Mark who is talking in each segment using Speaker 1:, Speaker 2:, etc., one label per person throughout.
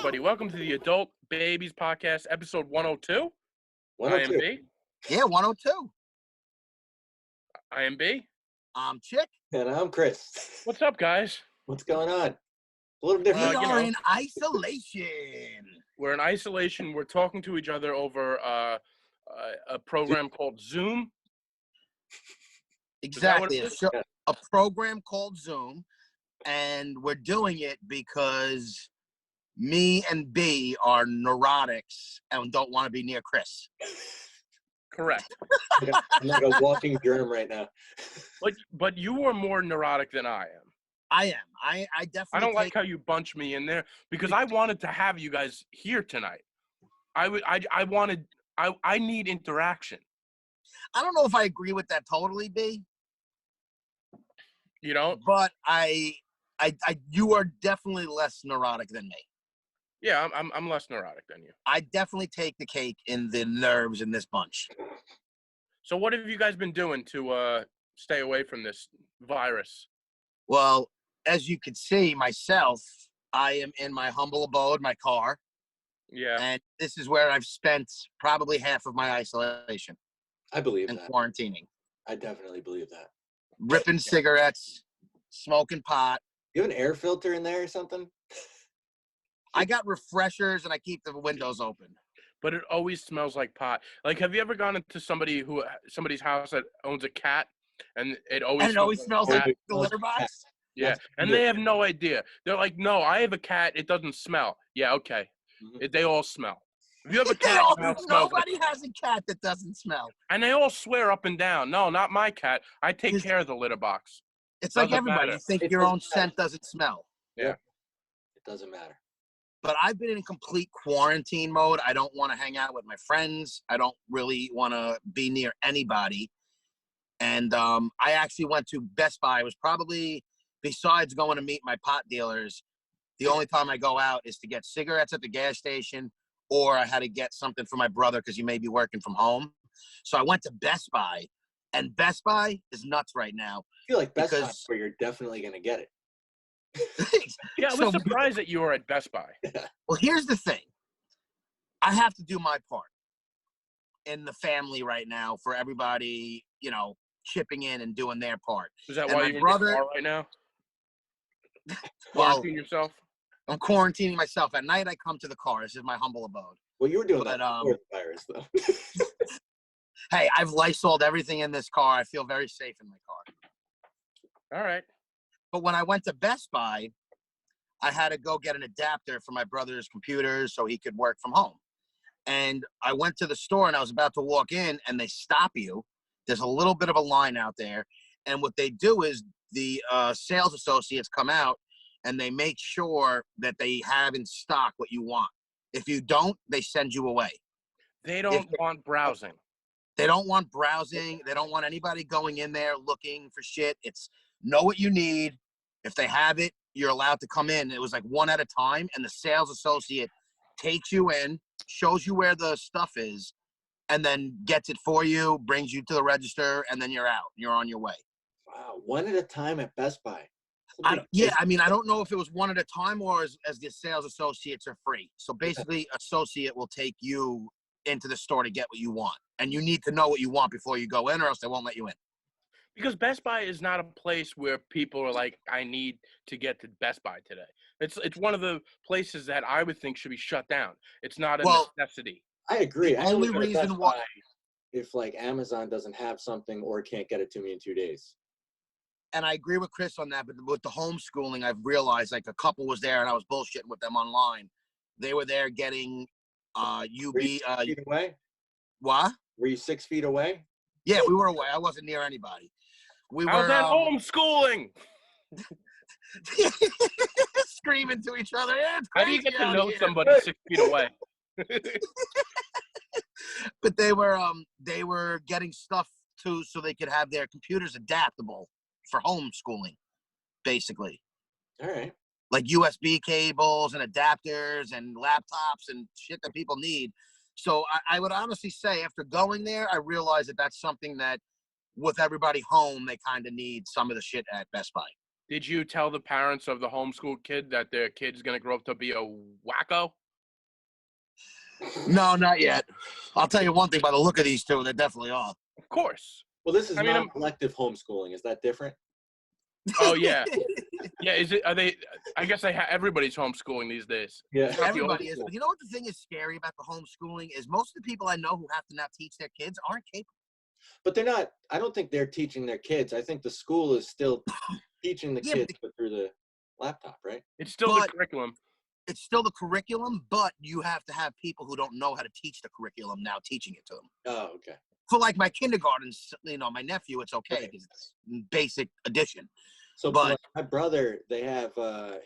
Speaker 1: everybody. Welcome to the Adult Babies Podcast, episode 102. I am
Speaker 2: 102.
Speaker 1: B.
Speaker 3: Yeah, 102.
Speaker 1: I am B.
Speaker 3: I'm Chick.
Speaker 2: And I'm Chris.
Speaker 1: What's up, guys?
Speaker 2: What's going on? A little
Speaker 3: We
Speaker 2: different.
Speaker 3: are in isolation.
Speaker 1: We're in isolation. We're talking to each other over a program called Zoom.
Speaker 3: Exactly.
Speaker 1: Is
Speaker 3: A program called Zoom. And we're doing it because me and B are neurotics and don't want to be near Chris.
Speaker 1: Correct.
Speaker 2: I'm like a walking germ right now.
Speaker 1: But you are more neurotic than I am.
Speaker 3: I am. I definitely.
Speaker 1: I don't like how you bunch me in there because I wanted to have you guys here tonight. I need interaction.
Speaker 3: I don't know if I agree with that totally, B.
Speaker 1: You know?
Speaker 3: But you are definitely less neurotic than me.
Speaker 1: Yeah, I'm less neurotic than you.
Speaker 3: I definitely take the cake in the nerves in this bunch.
Speaker 1: So what have you guys been doing to stay away from this virus?
Speaker 3: Well, as you can see myself, I am in my humble abode, my car.
Speaker 1: Yeah.
Speaker 3: And this is where I've spent probably half of my isolation
Speaker 2: I believe
Speaker 3: and
Speaker 2: that.
Speaker 3: quarantining.
Speaker 2: I definitely believe that.
Speaker 3: Ripping cigarettes, smoking pot.
Speaker 2: You have an air filter in there or something?
Speaker 3: I got refreshers and I keep the windows open.
Speaker 1: But it always smells like pot. Like, have you ever gone into somebody's house that owns a cat, and it always
Speaker 3: smells like the litter box?
Speaker 1: Yeah, and they have no idea. They're like, "No, I have a cat. It doesn't smell." Yeah, okay. They all smell. If you have a cat,
Speaker 3: nobody has a cat that doesn't smell.
Speaker 1: And they all swear up and down, "No, not my cat. I take care of the litter box."
Speaker 3: It's like everybody. You think your own scent doesn't smell.
Speaker 1: Yeah.
Speaker 2: It doesn't matter.
Speaker 3: But I've been in complete quarantine mode. I don't want to hang out with my friends. I don't really want to be near anybody. And I actually went to Best Buy. It was probably, besides going to meet my pot dealers, the only time I go out is to get cigarettes at the gas station, or I had to get something for my brother because he may be working from home. So I went to Best Buy, and Best Buy is nuts right now.
Speaker 2: I feel like Best Buy is where you're definitely going to get it.
Speaker 1: Yeah, I was surprised that you were at Best Buy.
Speaker 3: Well, here's the thing. I have to do my part in the family right now for everybody, chipping in and doing their part.
Speaker 1: Is that
Speaker 3: and
Speaker 1: why you're in your car right now?
Speaker 3: Well,
Speaker 1: quarantine yourself?
Speaker 3: I'm quarantining myself. At night, I come to the car. This is my humble abode.
Speaker 2: Well, you were doing that before the virus, though.
Speaker 3: Hey, I've Lysoled everything in this car. I feel very safe in my car.
Speaker 1: All right.
Speaker 3: But when I went to Best Buy, I had to go get an adapter for my brother's computer so he could work from home. And I went to the store and I was about to walk in and they stop you. There's a little bit of a line out there. And what they do is the sales associates come out and they make sure that they have in stock what you want. If you don't, they send you away.
Speaker 1: They don't want browsing.
Speaker 3: They don't want browsing. They don't want anybody going in there looking for shit. It's know what you need. If they have it, you're allowed to come in. It was like one at a time, and the sales associate takes you in, shows you where the stuff is, and then gets it for you, brings you to the register, and then you're out. You're on your way.
Speaker 2: Wow, one at a time at Best Buy.
Speaker 3: I don't know if it was one at a time or as the sales associates are free. So basically, associate will take you into the store to get what you want, and you need to know what you want before you go in, or else they won't let you in.
Speaker 1: Because Best Buy is not a place where people are like, I need to get to Best Buy today. It's one of the places that I would think should be shut down. It's not a necessity.
Speaker 2: I agree.
Speaker 3: The only reason why,
Speaker 2: if like Amazon doesn't have something or can't get it to me in 2 days.
Speaker 3: And I agree with Chris on that, but with the homeschooling, I've realized like a couple was there and I was bullshitting with them online. They were there getting
Speaker 2: Were you 6 feet away?
Speaker 3: What?
Speaker 2: Were you 6 feet away?
Speaker 3: Yeah, we were away. I wasn't near anybody.
Speaker 1: How's that homeschooling?
Speaker 3: Screaming to each other. Yeah,
Speaker 1: how do you get to know somebody 6 feet away?
Speaker 3: But they were getting stuff too so they could have their computers adaptable for homeschooling, basically.
Speaker 2: All right.
Speaker 3: Like USB cables and adapters and laptops and shit that people need. So I would honestly say after going there, I realized that that's something that with everybody home, they kind of need some of the shit at Best Buy.
Speaker 1: Did you tell the parents of the homeschool kid that their kid's gonna grow up to be a wacko?
Speaker 3: No, not yet. I'll tell you one thing, by the look of these two, they definitely are.
Speaker 1: Of course.
Speaker 2: Well, this is
Speaker 1: I mean,
Speaker 2: not elective homeschooling. Is that different?
Speaker 1: Oh yeah, yeah. Is it? Are they? I guess everybody's homeschooling these days.
Speaker 2: Yeah.
Speaker 1: It's not the old
Speaker 3: Everybody is.
Speaker 1: school.
Speaker 3: But you know what the thing is scary about the homeschooling is most of the people I know who have to now teach their kids aren't capable.
Speaker 2: But they're not. I don't think they're teaching their kids. I think the school is still teaching the
Speaker 3: Yeah,
Speaker 2: kids, but through the laptop, right?
Speaker 1: It's still the curriculum.
Speaker 3: It's still the curriculum, but you have to have people who don't know how to teach the curriculum now teaching it to them.
Speaker 2: Oh, okay.
Speaker 3: For like my kindergarten, my nephew, it's okay
Speaker 2: Right.
Speaker 3: because it's basic addition.
Speaker 2: So,
Speaker 3: But-
Speaker 2: my brother, they have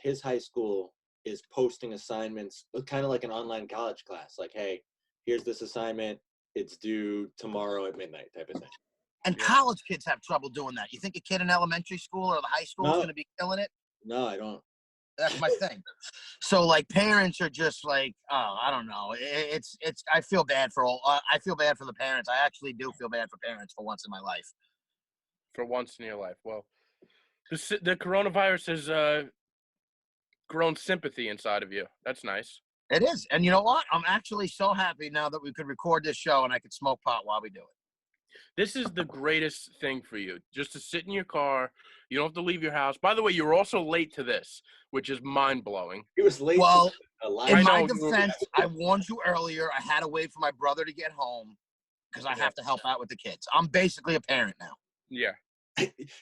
Speaker 2: his high school is posting assignments, kind of like an online college class. Like, hey, here's this assignment. It's due tomorrow at midnight, type of thing.
Speaker 3: And
Speaker 1: Yeah.
Speaker 3: college kids have trouble doing that. You think a kid in elementary school or the high school is
Speaker 2: No.
Speaker 3: going to be killing it?
Speaker 2: No, I don't.
Speaker 3: That's my thing. So like parents are just like, oh, I don't know. It's. I feel bad for all. I feel bad for the parents. I actually do feel bad for parents for once in my life.
Speaker 1: For once in your life. Well, the coronavirus has grown sympathy inside of you. That's nice.
Speaker 3: It is, and you know what? I'm actually so happy now that we could record this show and I could smoke pot while we do it.
Speaker 1: This is the greatest thing for you, just to sit in your car. You don't have to leave your house. By the way, you're also late to this, which is mind-blowing.
Speaker 2: He was late.
Speaker 3: Well,
Speaker 2: a lot.
Speaker 3: in
Speaker 1: I
Speaker 3: my
Speaker 1: know you were-
Speaker 3: defense, I warned you earlier. I had to wait for my brother to get home because I have to help out with the kids. I'm basically a parent now.
Speaker 1: Yeah.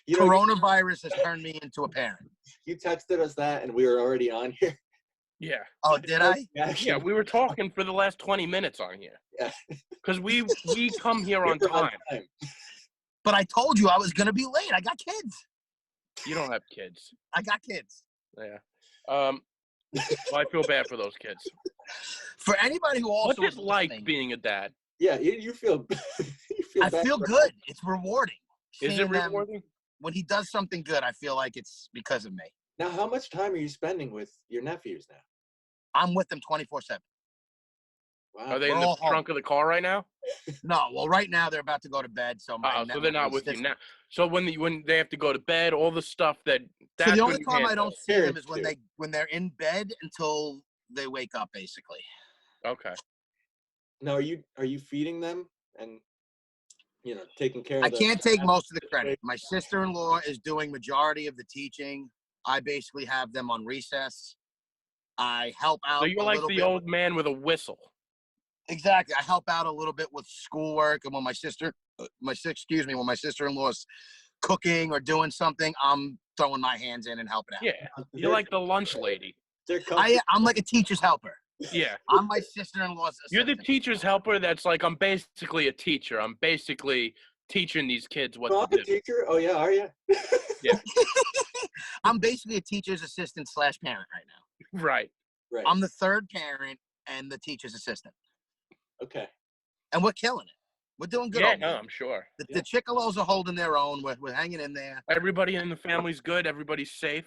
Speaker 2: You know,
Speaker 3: Coronavirus has turned me into a parent.
Speaker 2: you texted us that, and we were already on here.
Speaker 1: Yeah.
Speaker 3: Oh, did I?
Speaker 1: Yeah, we were talking for the last 20 minutes on here.
Speaker 2: Yeah.
Speaker 1: Because we come here on
Speaker 2: You're
Speaker 1: time.
Speaker 3: But I told you I was going to be late. I got kids.
Speaker 1: You don't have kids.
Speaker 3: I got kids.
Speaker 1: Yeah. Well, I feel bad for those kids.
Speaker 3: For anybody who also
Speaker 1: What's
Speaker 3: is
Speaker 1: it like
Speaker 3: listening,
Speaker 1: being a dad?
Speaker 2: Yeah, you feel. You feel
Speaker 3: I
Speaker 2: bad
Speaker 3: feel
Speaker 2: for-
Speaker 3: good. It's rewarding.
Speaker 1: Is
Speaker 3: Seeing
Speaker 1: it
Speaker 3: them-
Speaker 1: rewarding?
Speaker 3: when he does something good, I feel like it's because of me.
Speaker 2: Now, how much time are you spending with your nephews now?
Speaker 3: I'm with them 24/7.
Speaker 2: Wow.
Speaker 1: Are they
Speaker 3: We're
Speaker 1: in the
Speaker 3: all home.
Speaker 1: trunk of the car right now?
Speaker 3: No, well, right now they're about to go to bed. So my
Speaker 1: So they're not with you
Speaker 3: sister-
Speaker 1: now. So when they have to go to bed, all the stuff that
Speaker 3: So
Speaker 1: Dad
Speaker 3: the only
Speaker 1: couldn't
Speaker 3: time I
Speaker 1: handle.
Speaker 3: don't see them
Speaker 2: Parents
Speaker 3: is when
Speaker 2: do.
Speaker 3: they're in bed until they wake up, basically.
Speaker 1: Okay.
Speaker 2: Now, are you feeding them and taking care of?
Speaker 3: I can't take most of the credit.
Speaker 2: Right.
Speaker 3: My sister-in-law is doing majority of the teaching. I basically have them on recess. I help out.
Speaker 1: So you're
Speaker 3: a
Speaker 1: like
Speaker 3: little
Speaker 1: the
Speaker 3: bit
Speaker 1: old man with a whistle.
Speaker 3: Exactly. I help out a little bit with schoolwork, and when my sister-in-law's cooking or doing something, I'm throwing my hands in and helping out.
Speaker 1: Yeah. You're like the lunch lady.
Speaker 2: They're comfy.
Speaker 3: I'm like a teacher's helper.
Speaker 1: Yeah.
Speaker 3: I'm my sister-in-law's
Speaker 1: You're the
Speaker 3: assistant.
Speaker 1: teacher's helper that's like, I'm basically a teacher. I'm basically teaching these kids what
Speaker 2: Oh, I'm
Speaker 1: to
Speaker 2: a
Speaker 1: do.
Speaker 2: teacher. Oh yeah, are you?
Speaker 3: I'm basically a teacher's assistant / parent right now.
Speaker 1: Right.
Speaker 2: Right.
Speaker 3: I'm the third parent and the teacher's assistant,
Speaker 2: Okay.
Speaker 3: and we're killing it. We're doing good.
Speaker 1: Yeah,
Speaker 3: over
Speaker 1: no,
Speaker 3: here.
Speaker 1: I'm sure.
Speaker 3: The Chickalos are holding their own. We're hanging in there.
Speaker 1: Everybody in the family's good. Everybody's safe.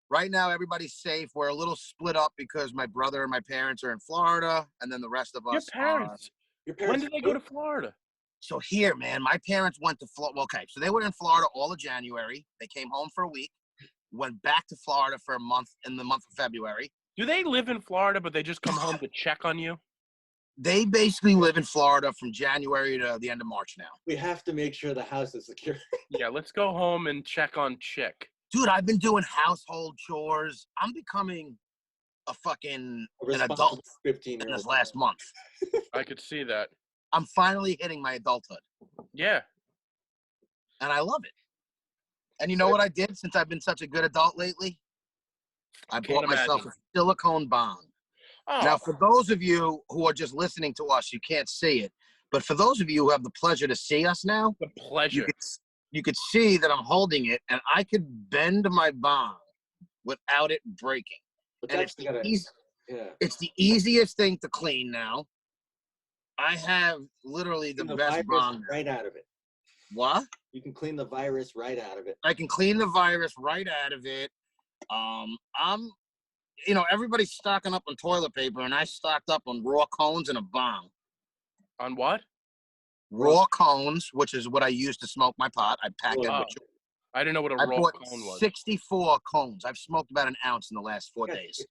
Speaker 3: Right now, everybody's safe. We're a little split up because my brother and my parents are in Florida, and then the rest of
Speaker 1: Your
Speaker 3: us
Speaker 1: parents.
Speaker 2: Your
Speaker 1: When
Speaker 2: parents.
Speaker 1: did they go to Florida?
Speaker 3: So here, man, my parents went to Florida. Okay, so they were in Florida all of January. They came home for a week, went back to Florida for a month in the month of February.
Speaker 1: Do they live in Florida, but they just come home to check on you?
Speaker 3: They basically live in Florida from January to the end of March now.
Speaker 2: We have to make sure the house is secure.
Speaker 1: Yeah, let's go home and check on Chick.
Speaker 3: Dude, I've been doing household chores. I'm becoming an adult
Speaker 2: 15-year-old.
Speaker 3: in this last month.
Speaker 1: I could see that.
Speaker 3: I'm finally hitting my adulthood,
Speaker 1: Yeah.
Speaker 3: and I love it. And you know what I did since I've been such a good adult lately? I
Speaker 1: Can't
Speaker 3: bought myself
Speaker 1: imagine.
Speaker 3: a silicone bong.
Speaker 1: Oh,
Speaker 3: Now, for those of you who are just listening to us, you can't see it. But for those of you who have the pleasure to see us now,
Speaker 1: the pleasure.
Speaker 3: you could see that I'm holding it, and I could bend my bong without it breaking.
Speaker 2: But
Speaker 3: And
Speaker 2: that's gotta, yeah.
Speaker 3: it's the easiest thing to clean now. I have literally the
Speaker 2: Clean
Speaker 3: best
Speaker 2: virus
Speaker 3: bong.
Speaker 2: right out of it.
Speaker 3: What?
Speaker 2: You can clean the virus right out of it.
Speaker 3: I can clean the virus right out of it. Everybody's stocking up on toilet paper, and I stocked up on raw cones and a bong.
Speaker 1: On what?
Speaker 3: Raw cones, which is what I use to smoke my pot. I pack it
Speaker 1: Oh.
Speaker 3: with
Speaker 1: I didn't know what a
Speaker 3: I
Speaker 1: raw
Speaker 3: bought
Speaker 1: cone was.
Speaker 3: 64 cones. I've smoked about an ounce in the last 4 days.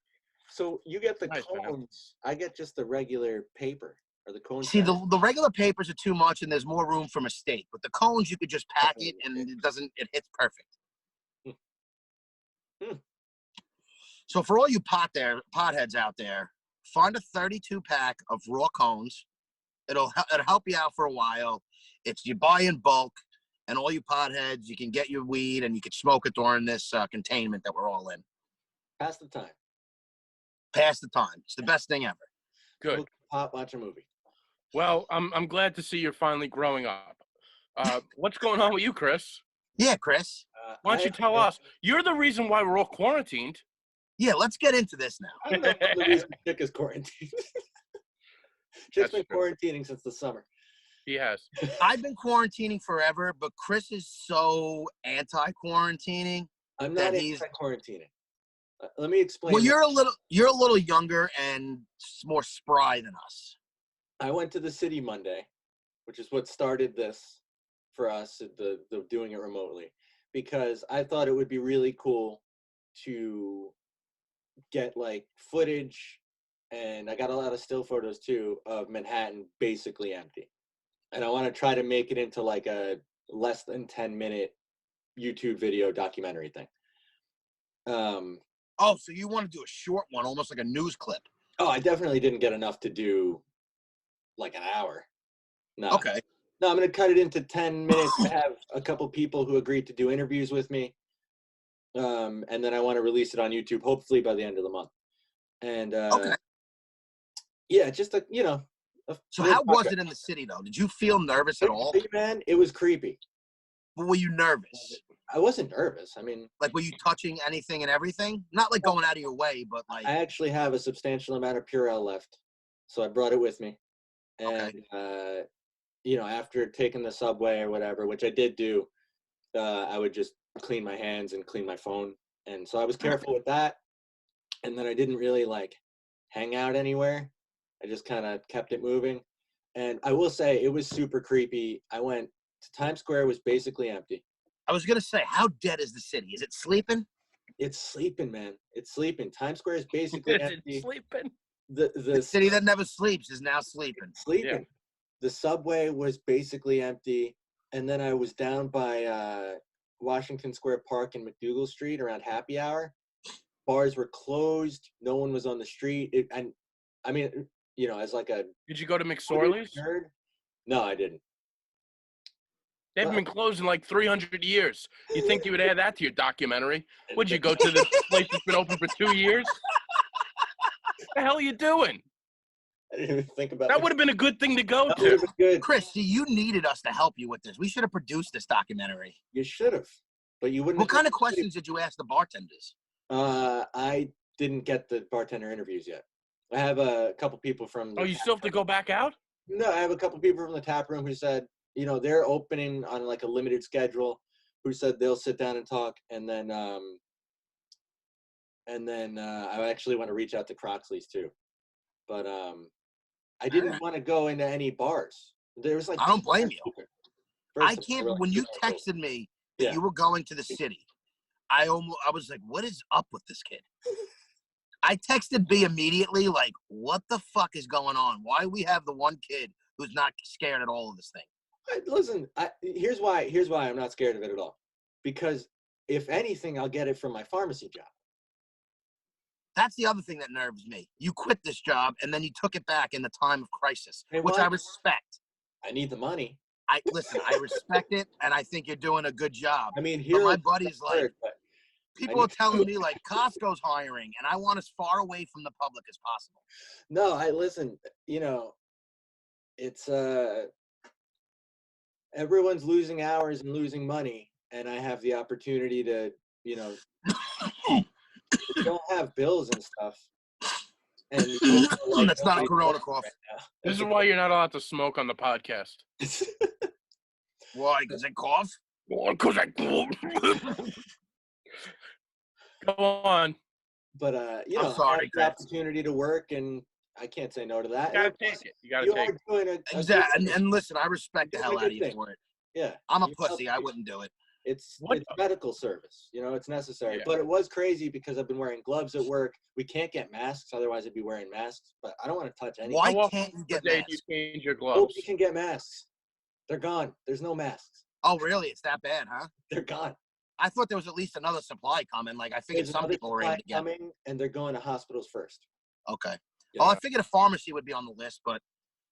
Speaker 2: So you get the
Speaker 1: Nice, man.
Speaker 2: cones. I get just the regular paper or the cone.
Speaker 3: See,
Speaker 2: size.
Speaker 3: the regular papers are too much, and there's more room for mistake. But the cones, you could just pack it, and it hits perfect. So for all you potheads out there, find a 32 pack of raw cones. It'll help you out for a while. You buy in bulk, and all you potheads, you can get your weed and you can smoke it during this containment that we're all in.
Speaker 2: Pass the time.
Speaker 3: Pass the time. It's the best thing ever.
Speaker 1: Good.
Speaker 2: Smoke pot, watch a movie.
Speaker 1: Well, I'm glad to see you're finally growing up. What's going on with you, Chris?
Speaker 3: Yeah, Chris.
Speaker 1: Why don't you tell us? You're the reason why we're all quarantined.
Speaker 3: Yeah, let's get into this now.
Speaker 2: I don't know if the reason Chick is quarantined. Chick's been
Speaker 1: true.
Speaker 2: quarantining since the summer.
Speaker 1: He has.
Speaker 3: I've been quarantining forever, but Chris is so anti-quarantining.
Speaker 2: I'm not anti-quarantining. Let me explain.
Speaker 3: Well, you're a little younger and more spry than us.
Speaker 2: I went to the city Monday, which is what started this for us, the doing it remotely, because I thought it would be really cool to get like footage, and I got a lot of still photos too of Manhattan basically empty. And I want to try to make it into like a less than 10-minute YouTube video documentary thing.
Speaker 3: Oh, so you want to do a short one, almost like a news clip?
Speaker 2: Oh, I definitely didn't get enough to do like an hour. No.
Speaker 3: Okay.
Speaker 2: No, I'm going to cut it into 10 minutes. I have a couple people who agreed to do interviews with me. And then I want to release it on YouTube, hopefully by the end of the month. And
Speaker 3: okay.
Speaker 2: Yeah, just
Speaker 3: So how was it in the city, though? Did you feel nervous at all?
Speaker 2: Man, it was creepy.
Speaker 3: Were you nervous?
Speaker 2: I wasn't nervous. I mean,
Speaker 3: like, were you touching anything and everything? Not like going out of your way, but like.
Speaker 2: I actually have a substantial amount of Purell left, so I brought it with me. And
Speaker 3: okay.
Speaker 2: After taking the subway or whatever, which I did do, I would just clean my hands and clean my phone, and so I was careful with that. And then I didn't really like hang out anywhere. I just kind of kept it moving. And I will say it was super creepy. I went to Times Square, was basically empty.
Speaker 3: I was gonna say, how dead is the city? Is it sleeping?
Speaker 2: It's sleeping, man. It's sleeping. Times Square is basically empty.
Speaker 1: Sleeping.
Speaker 3: The city that never sleeps is now sleeping.
Speaker 2: Sleeping.
Speaker 1: Yeah.
Speaker 2: The subway was basically empty. And then I was down by Washington Square Park and McDougal Street around happy hour. Bars were closed. No one was on the street. As like a...
Speaker 1: Did you go to McSorley's?
Speaker 2: No, I didn't.
Speaker 1: They haven't been closed in like 300 years. You think you would add that to your documentary? Would you go to this place that's been open for 2 years? What the hell are you doing?
Speaker 2: I didn't even think about
Speaker 1: that. Would have been a good thing to go to.
Speaker 2: Good.
Speaker 3: Chris, see, you needed us to help you with this. We should have produced this documentary.
Speaker 2: You should have, but you wouldn't.
Speaker 3: What kind of questions did you ask the bartenders?
Speaker 2: I didn't get the bartender interviews yet. I have a couple people from.
Speaker 1: You still have to go back out?
Speaker 2: No, I have a couple people from the tap room who said, they're opening on like a limited schedule, who said they'll sit down and talk, and then I actually want to reach out to Croxley's too, but I didn't want to go into any bars. There was like.
Speaker 3: I don't blame you. I can't. When you texted me that you were going to the city, I was like, "What is up with this kid?" I texted B immediately, like, "What the fuck is going on? Why we have the one kid who's not scared at all of this thing?"
Speaker 2: Listen, here's why I'm not scared of it at all. Because if anything, I'll get it from my pharmacy job.
Speaker 3: That's the other thing that nerves me. You quit this job and then you took it back in the time of crisis, which I respect.
Speaker 2: I need the money.
Speaker 3: I respect it, and I think you're doing a good job.
Speaker 2: I mean,
Speaker 3: but my buddy's like, people are telling me like Costco's hiring, and I want as far away from the public as possible.
Speaker 2: No, listen. It's everyone's losing hours and losing money, and I have the opportunity to, don't have bills and stuff. And
Speaker 3: that's not a Corona cough.
Speaker 2: Right,
Speaker 1: this is why you're not allowed to smoke on the podcast.
Speaker 3: Why? Because I cough?
Speaker 1: Because I cough. Go on.
Speaker 2: But
Speaker 3: I'm sorry,
Speaker 2: I have the opportunity to work, and I can't say no to that.
Speaker 1: You gotta take it. You gotta take it.
Speaker 3: Exactly. And listen, I respect the hell out of you for it.
Speaker 2: Yeah.
Speaker 3: I'm a pussy. I wouldn't do it.
Speaker 2: It's
Speaker 1: What?
Speaker 2: it's medical service, you know, it's necessary.
Speaker 1: Yeah.
Speaker 2: But it was crazy because I've been wearing gloves at work. We can't get masks, otherwise I'd be wearing masks. But I don't want to touch anything.
Speaker 3: Why
Speaker 1: How often
Speaker 3: can't you
Speaker 1: per
Speaker 3: get
Speaker 1: day do you
Speaker 3: masks?
Speaker 1: change your gloves?
Speaker 2: Nobody can get masks. They're gone. There's no masks.
Speaker 3: Oh, really? It's that bad, huh?
Speaker 2: They're gone.
Speaker 3: I thought there was at least another supply coming. Like, I figured
Speaker 2: There's
Speaker 3: some
Speaker 2: another
Speaker 3: people were
Speaker 2: supply
Speaker 3: able to get.
Speaker 2: coming, and they're going to hospitals first.
Speaker 3: Okay.
Speaker 2: You
Speaker 3: Oh,
Speaker 2: know,
Speaker 3: I figured a pharmacy would be on the list, but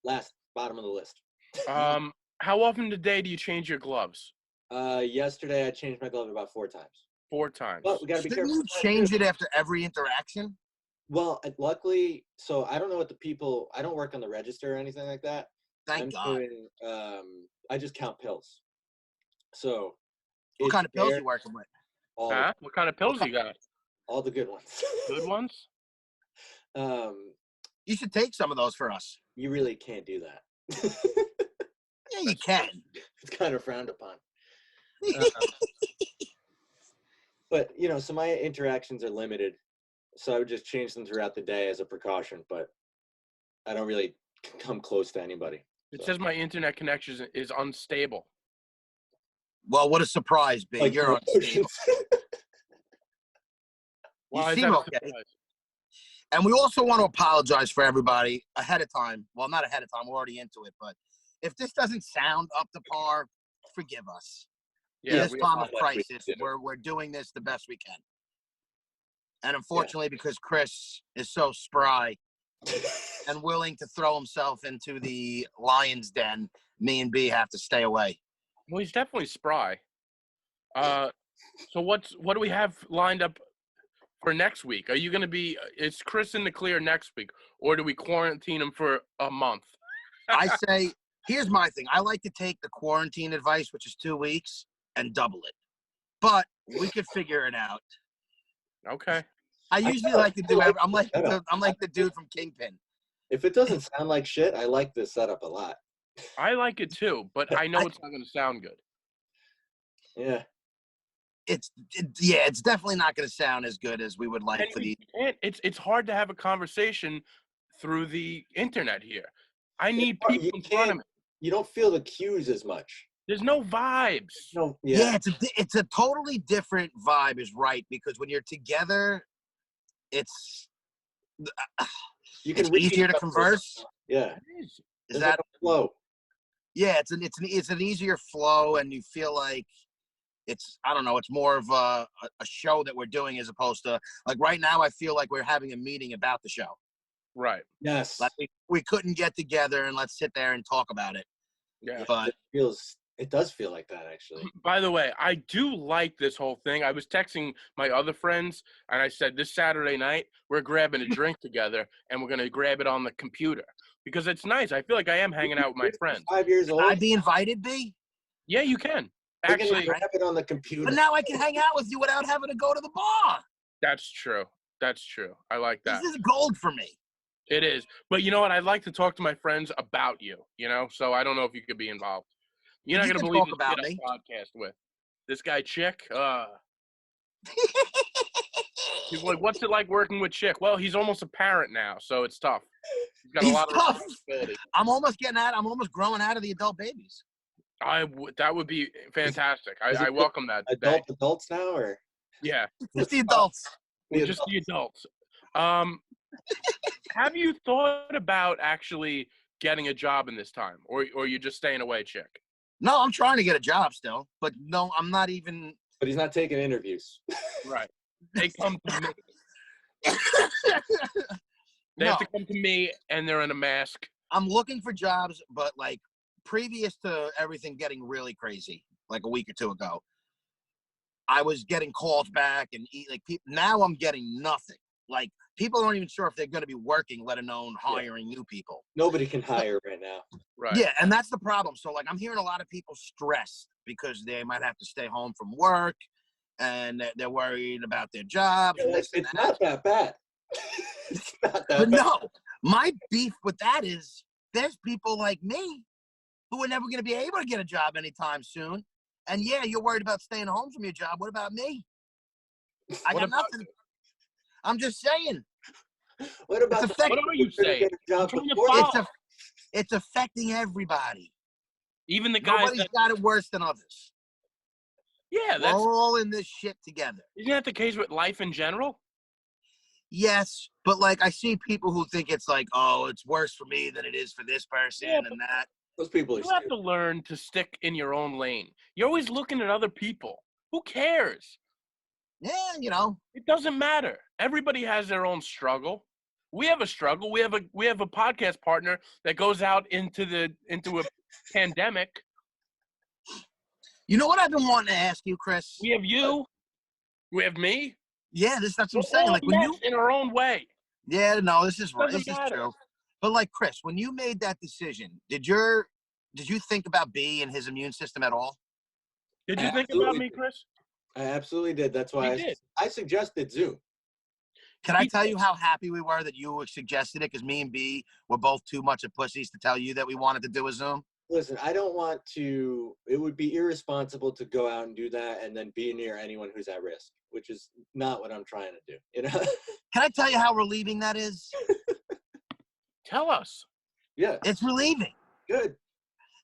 Speaker 2: last, bottom of the list.
Speaker 1: How often a day do you change your gloves?
Speaker 2: Yesterday I changed my glove about 4 times.
Speaker 1: 4 times.
Speaker 2: But we gotta be
Speaker 3: shouldn't
Speaker 2: careful.
Speaker 3: you change it after every interaction?
Speaker 2: Well, luckily, so I don't know what the people. I don't work on the register or anything like that.
Speaker 3: Thank
Speaker 2: I'm
Speaker 3: God.
Speaker 2: doing. I just count pills. So.
Speaker 3: What
Speaker 2: it's
Speaker 3: kind of pills
Speaker 2: there,
Speaker 3: you working with?
Speaker 2: all,
Speaker 1: Huh? What kind of pills you got?
Speaker 2: all the good ones.
Speaker 1: Good ones?
Speaker 3: You should take some of those for us.
Speaker 2: You really can't do that.
Speaker 3: Yeah, you can.
Speaker 2: It's kind of frowned upon. But you know, so my interactions are limited, so I would just change them throughout the day as a precaution. But I don't really come close to anybody.
Speaker 1: It
Speaker 2: So.
Speaker 1: says my internet connection is unstable.
Speaker 3: Well, what a surprise, B.
Speaker 2: Like
Speaker 3: You're unstable.
Speaker 2: emotions.
Speaker 1: Why is
Speaker 3: seem
Speaker 1: that a
Speaker 3: okay.
Speaker 1: surprise?
Speaker 3: And we also want to apologize for everybody ahead of time. Well, not ahead of time. We're already into it. But if this doesn't sound up to par, forgive us.
Speaker 1: Yeah,
Speaker 3: In this
Speaker 1: we
Speaker 3: time of
Speaker 2: apologize.
Speaker 3: crisis, we're doing this the best we can. And unfortunately, because Chris is so spry and willing to throw himself into the lion's den, me and B have to stay away.
Speaker 1: Well, he's definitely spry. So what do we have lined up for next week? Are you going to be? Is Chris in the clear next week, or do we quarantine him for a month?
Speaker 3: I say, here's my thing. I like to take the quarantine advice, which is 2 weeks, and double it. But we could figure it out.
Speaker 1: Okay.
Speaker 3: I usually like to do. I'm like the dude from Kingpin.
Speaker 2: If it doesn't sound like shit, I like this setup a lot.
Speaker 1: I like it too, but I know it's not going to sound good.
Speaker 2: Yeah.
Speaker 3: It's definitely not going to sound as good as we would like
Speaker 1: And
Speaker 3: for the.
Speaker 1: it's hard to have a conversation through the internet here. I need people in front of me.
Speaker 2: You don't feel the cues as much.
Speaker 1: There's no vibes.
Speaker 2: No.
Speaker 3: Yeah, it's a totally different vibe. Is right, because when you're together, it's
Speaker 2: It's
Speaker 3: easier to converse.
Speaker 2: Yeah.
Speaker 3: Is that
Speaker 2: like a flow?
Speaker 3: Yeah, it's an easier flow, and you feel like it's, I don't know, it's more of a show that we're doing as opposed to, like, right now I feel like we're having a meeting about the show.
Speaker 1: Right.
Speaker 2: Yes.
Speaker 3: Like we couldn't get together and let's sit there and talk about it.
Speaker 1: Yeah.
Speaker 3: But
Speaker 2: it does feel like that, actually.
Speaker 1: By the way, I do like this whole thing. I was texting my other friends, and I said, this Saturday night, we're grabbing a drink together, and we're going to grab it on the computer. Because it's nice. I feel like I am hanging out with my friends.
Speaker 2: 5 years old.
Speaker 3: Can I be invited, B?
Speaker 1: Yeah, you can.
Speaker 2: We're gonna
Speaker 1: Actually,
Speaker 2: grab it on the computer.
Speaker 3: But now I can hang out with you without having to go to the bar.
Speaker 1: that's true. That's true. I like that.
Speaker 3: This is gold for me.
Speaker 1: It is. But you know what? I'd like to talk to my friends about you, you know? So I don't know if you could be involved. You're not
Speaker 3: You
Speaker 1: going to
Speaker 3: can
Speaker 1: believe
Speaker 3: talk
Speaker 1: this
Speaker 3: about
Speaker 1: kid
Speaker 3: me.
Speaker 1: I podcast with. This guy, Chick. He's like, what's it like working with Chick? Well, he's almost a parent now, so it's tough. He's got
Speaker 3: He's
Speaker 1: a lot
Speaker 3: tough.
Speaker 1: of responsibility.
Speaker 3: I'm almost growing out of the adult babies.
Speaker 1: That would be fantastic. I welcome that.
Speaker 2: Adults now, or
Speaker 1: Yeah,
Speaker 3: Just the adults.
Speaker 1: just the adults. Have you thought about actually getting a job in this time, or you just staying away, Chick?
Speaker 3: No, I'm trying to get a job still, but no, I'm not even.
Speaker 2: But he's not taking interviews.
Speaker 1: Right. They come to me. They
Speaker 3: No,
Speaker 1: have to come to me, and they're in a mask.
Speaker 3: I'm looking for jobs, but like previous to everything getting really crazy, like a week or two ago, I was getting calls back and now I'm getting nothing. Like people aren't even sure if they're going to be working, let alone hiring new people.
Speaker 2: Nobody can hire right now.
Speaker 1: Right.
Speaker 3: Yeah, and that's the problem. So like I'm hearing a lot of people stressed because they might have to stay home from work and they're worried about their jobs. and this and
Speaker 2: It's
Speaker 3: that.
Speaker 2: not that bad. It's not that
Speaker 3: But
Speaker 2: bad.
Speaker 3: no, my beef with that is there's people like me who are never going to be able to get a job anytime soon. And yeah, you're worried about staying home from your job. What about me? I
Speaker 1: What
Speaker 3: got
Speaker 1: about
Speaker 3: nothing. I'm just saying.
Speaker 2: What about
Speaker 3: It's
Speaker 2: the
Speaker 3: affect-
Speaker 1: What are you
Speaker 2: people who
Speaker 1: saying?
Speaker 2: get a job
Speaker 1: I'm trying to
Speaker 2: before
Speaker 1: follow.
Speaker 2: that?
Speaker 3: It's affecting everybody.
Speaker 1: Even the guys
Speaker 3: Nobody's
Speaker 1: that
Speaker 3: got it worse than others.
Speaker 1: Yeah,
Speaker 3: We're
Speaker 1: that's
Speaker 3: all in this shit together.
Speaker 1: isn't that the case with life in general?
Speaker 3: Yes, but like I see people who think it's like, oh, it's worse for me than it is for this person
Speaker 1: Yeah,
Speaker 3: and that.
Speaker 2: Those people are
Speaker 1: You have
Speaker 2: stupid.
Speaker 1: to learn to stick in your own lane. You're always looking at other people. Who cares?
Speaker 3: Yeah, you know.
Speaker 1: It doesn't matter. Everybody has their own struggle. We have a struggle. We have a podcast partner that goes out into a pandemic.
Speaker 3: You know what I've been wanting to ask you, Chris?
Speaker 1: We have you. We have me.
Speaker 3: Yeah, that's
Speaker 1: We're
Speaker 3: what I'm saying.
Speaker 1: all
Speaker 3: Like when you
Speaker 1: messed in our own way.
Speaker 3: Yeah, no, this is right.
Speaker 1: Doesn't
Speaker 3: This is
Speaker 1: matter.
Speaker 3: true. But like Chris, when you made that decision, did you think about B and his immune system at all?
Speaker 1: Did
Speaker 2: I
Speaker 1: you think about
Speaker 2: absolutely
Speaker 1: me,
Speaker 2: did.
Speaker 1: Chris?
Speaker 2: I absolutely did. That's why
Speaker 1: We did.
Speaker 2: I suggested Zoom.
Speaker 3: Can I
Speaker 1: We
Speaker 3: tell
Speaker 1: did.
Speaker 3: you how happy we were that you suggested it? Because me and B were both too much of pussies to tell you that we wanted to do a Zoom.
Speaker 2: Listen, I don't want to. It would be irresponsible to go out and do that and then be near anyone who's at risk, which is not what I'm trying to do. You know?
Speaker 3: Can I tell you how relieving that is?
Speaker 1: Tell us.
Speaker 2: Yeah.
Speaker 3: It's relieving.
Speaker 2: Good.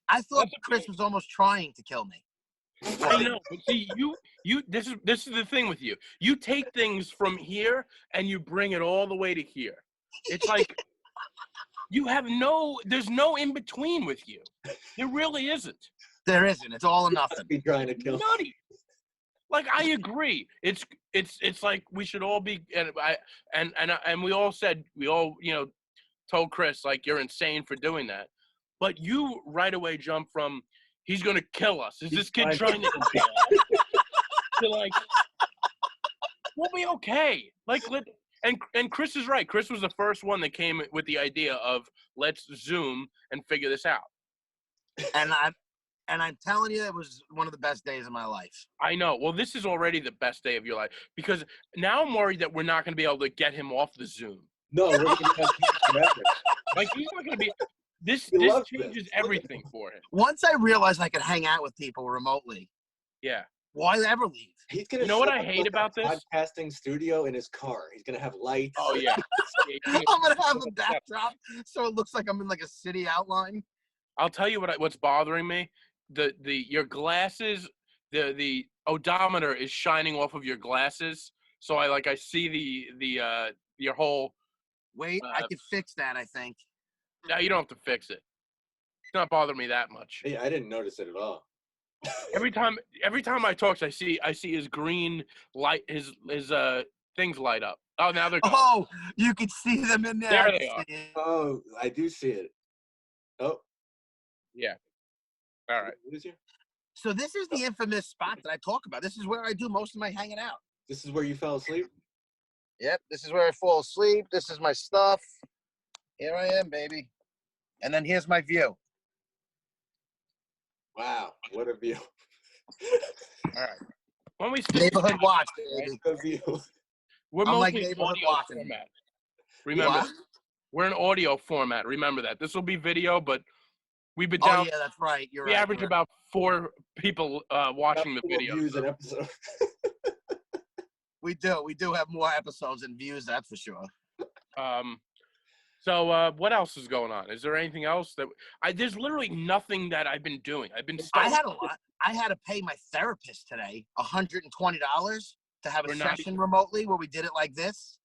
Speaker 3: I thought
Speaker 1: That's
Speaker 3: Chris
Speaker 1: okay.
Speaker 3: was almost trying to kill me.
Speaker 1: I know, but see, this is the thing with you. You take things from here and you bring it all the way to here. It's like there's no in between with you. There really isn't.
Speaker 3: There isn't. It's all or nothing.
Speaker 2: Be trying to kill.
Speaker 1: Nutty. Like I agree. It's like we should all be and we all said told Chris like you're insane for doing that. But you right away jump from he's gonna kill us. Is this kid trying to kill us? To like we'll be okay. And Chris is right. Chris was the first one that came with the idea of let's Zoom and figure this out.
Speaker 3: And I'm telling you, it was one of the best days of my life.
Speaker 1: I know. Well, this is already the best day of your life because now I'm worried that we're not going to be able to get him off the Zoom.
Speaker 2: No, we're gonna have forever.
Speaker 1: Like he's not going to be. This
Speaker 2: He loves
Speaker 1: changes
Speaker 2: this.
Speaker 1: everything for him.
Speaker 3: Once I realized I could hang out with people remotely,
Speaker 1: Yeah.
Speaker 3: why ever leave?
Speaker 2: He's gonna.
Speaker 1: You know what
Speaker 2: set
Speaker 1: I
Speaker 2: up
Speaker 1: hate
Speaker 2: like a
Speaker 1: about this?
Speaker 2: podcasting studio in his car. He's gonna have lights.
Speaker 1: Oh yeah.
Speaker 3: I'm gonna have a backdrop so it looks like I'm in like a city outline.
Speaker 1: I'll tell you what's bothering me. Your glasses. The odometer is shining off of your glasses, so I see the your whole.
Speaker 3: Wait, I could fix that. I think.
Speaker 1: No, you don't have to fix it. It's not bothering me that much.
Speaker 2: Hey, I didn't notice it at all.
Speaker 1: Every time I talk, I see his green light, his things light up. Oh, now they're gone.
Speaker 3: Oh, you could see them in there.
Speaker 1: There
Speaker 3: I
Speaker 1: they
Speaker 3: can
Speaker 1: are.
Speaker 3: see it.
Speaker 2: Oh, I do see it. Oh,
Speaker 1: Yeah. All right.
Speaker 2: what is here?
Speaker 3: So this is the infamous spot that I talk about. This is where I do most of my hanging out.
Speaker 2: This is where you fell asleep.
Speaker 3: Yep, this is where I fall asleep. This is my stuff. Here I am, baby. And then here's my view.
Speaker 2: Wow, what a view!
Speaker 3: All right.
Speaker 1: When we stick
Speaker 3: Neighborhood
Speaker 1: together,
Speaker 3: watch,
Speaker 1: right?
Speaker 3: baby.
Speaker 2: A view.
Speaker 1: We're
Speaker 3: I'm like
Speaker 1: mostly
Speaker 3: neighborhood
Speaker 1: audio
Speaker 3: watching.
Speaker 1: format. Remember,
Speaker 3: What?
Speaker 1: we're an audio format. Remember that. This will be video, but we've been
Speaker 3: Oh,
Speaker 1: down.
Speaker 3: yeah, that's right. You're
Speaker 1: We
Speaker 3: right.
Speaker 1: average about 4 people watching the
Speaker 2: Couple of
Speaker 1: video.
Speaker 2: views an episode.
Speaker 3: We do have more episodes and views, that's for sure.
Speaker 1: So what else is going on? Is there anything else that there's literally nothing that I've been doing. I've been
Speaker 3: I
Speaker 1: stuck.
Speaker 3: had a lot. I had to pay my therapist today $120 to have a
Speaker 1: We're not
Speaker 3: session remotely where we did it like this.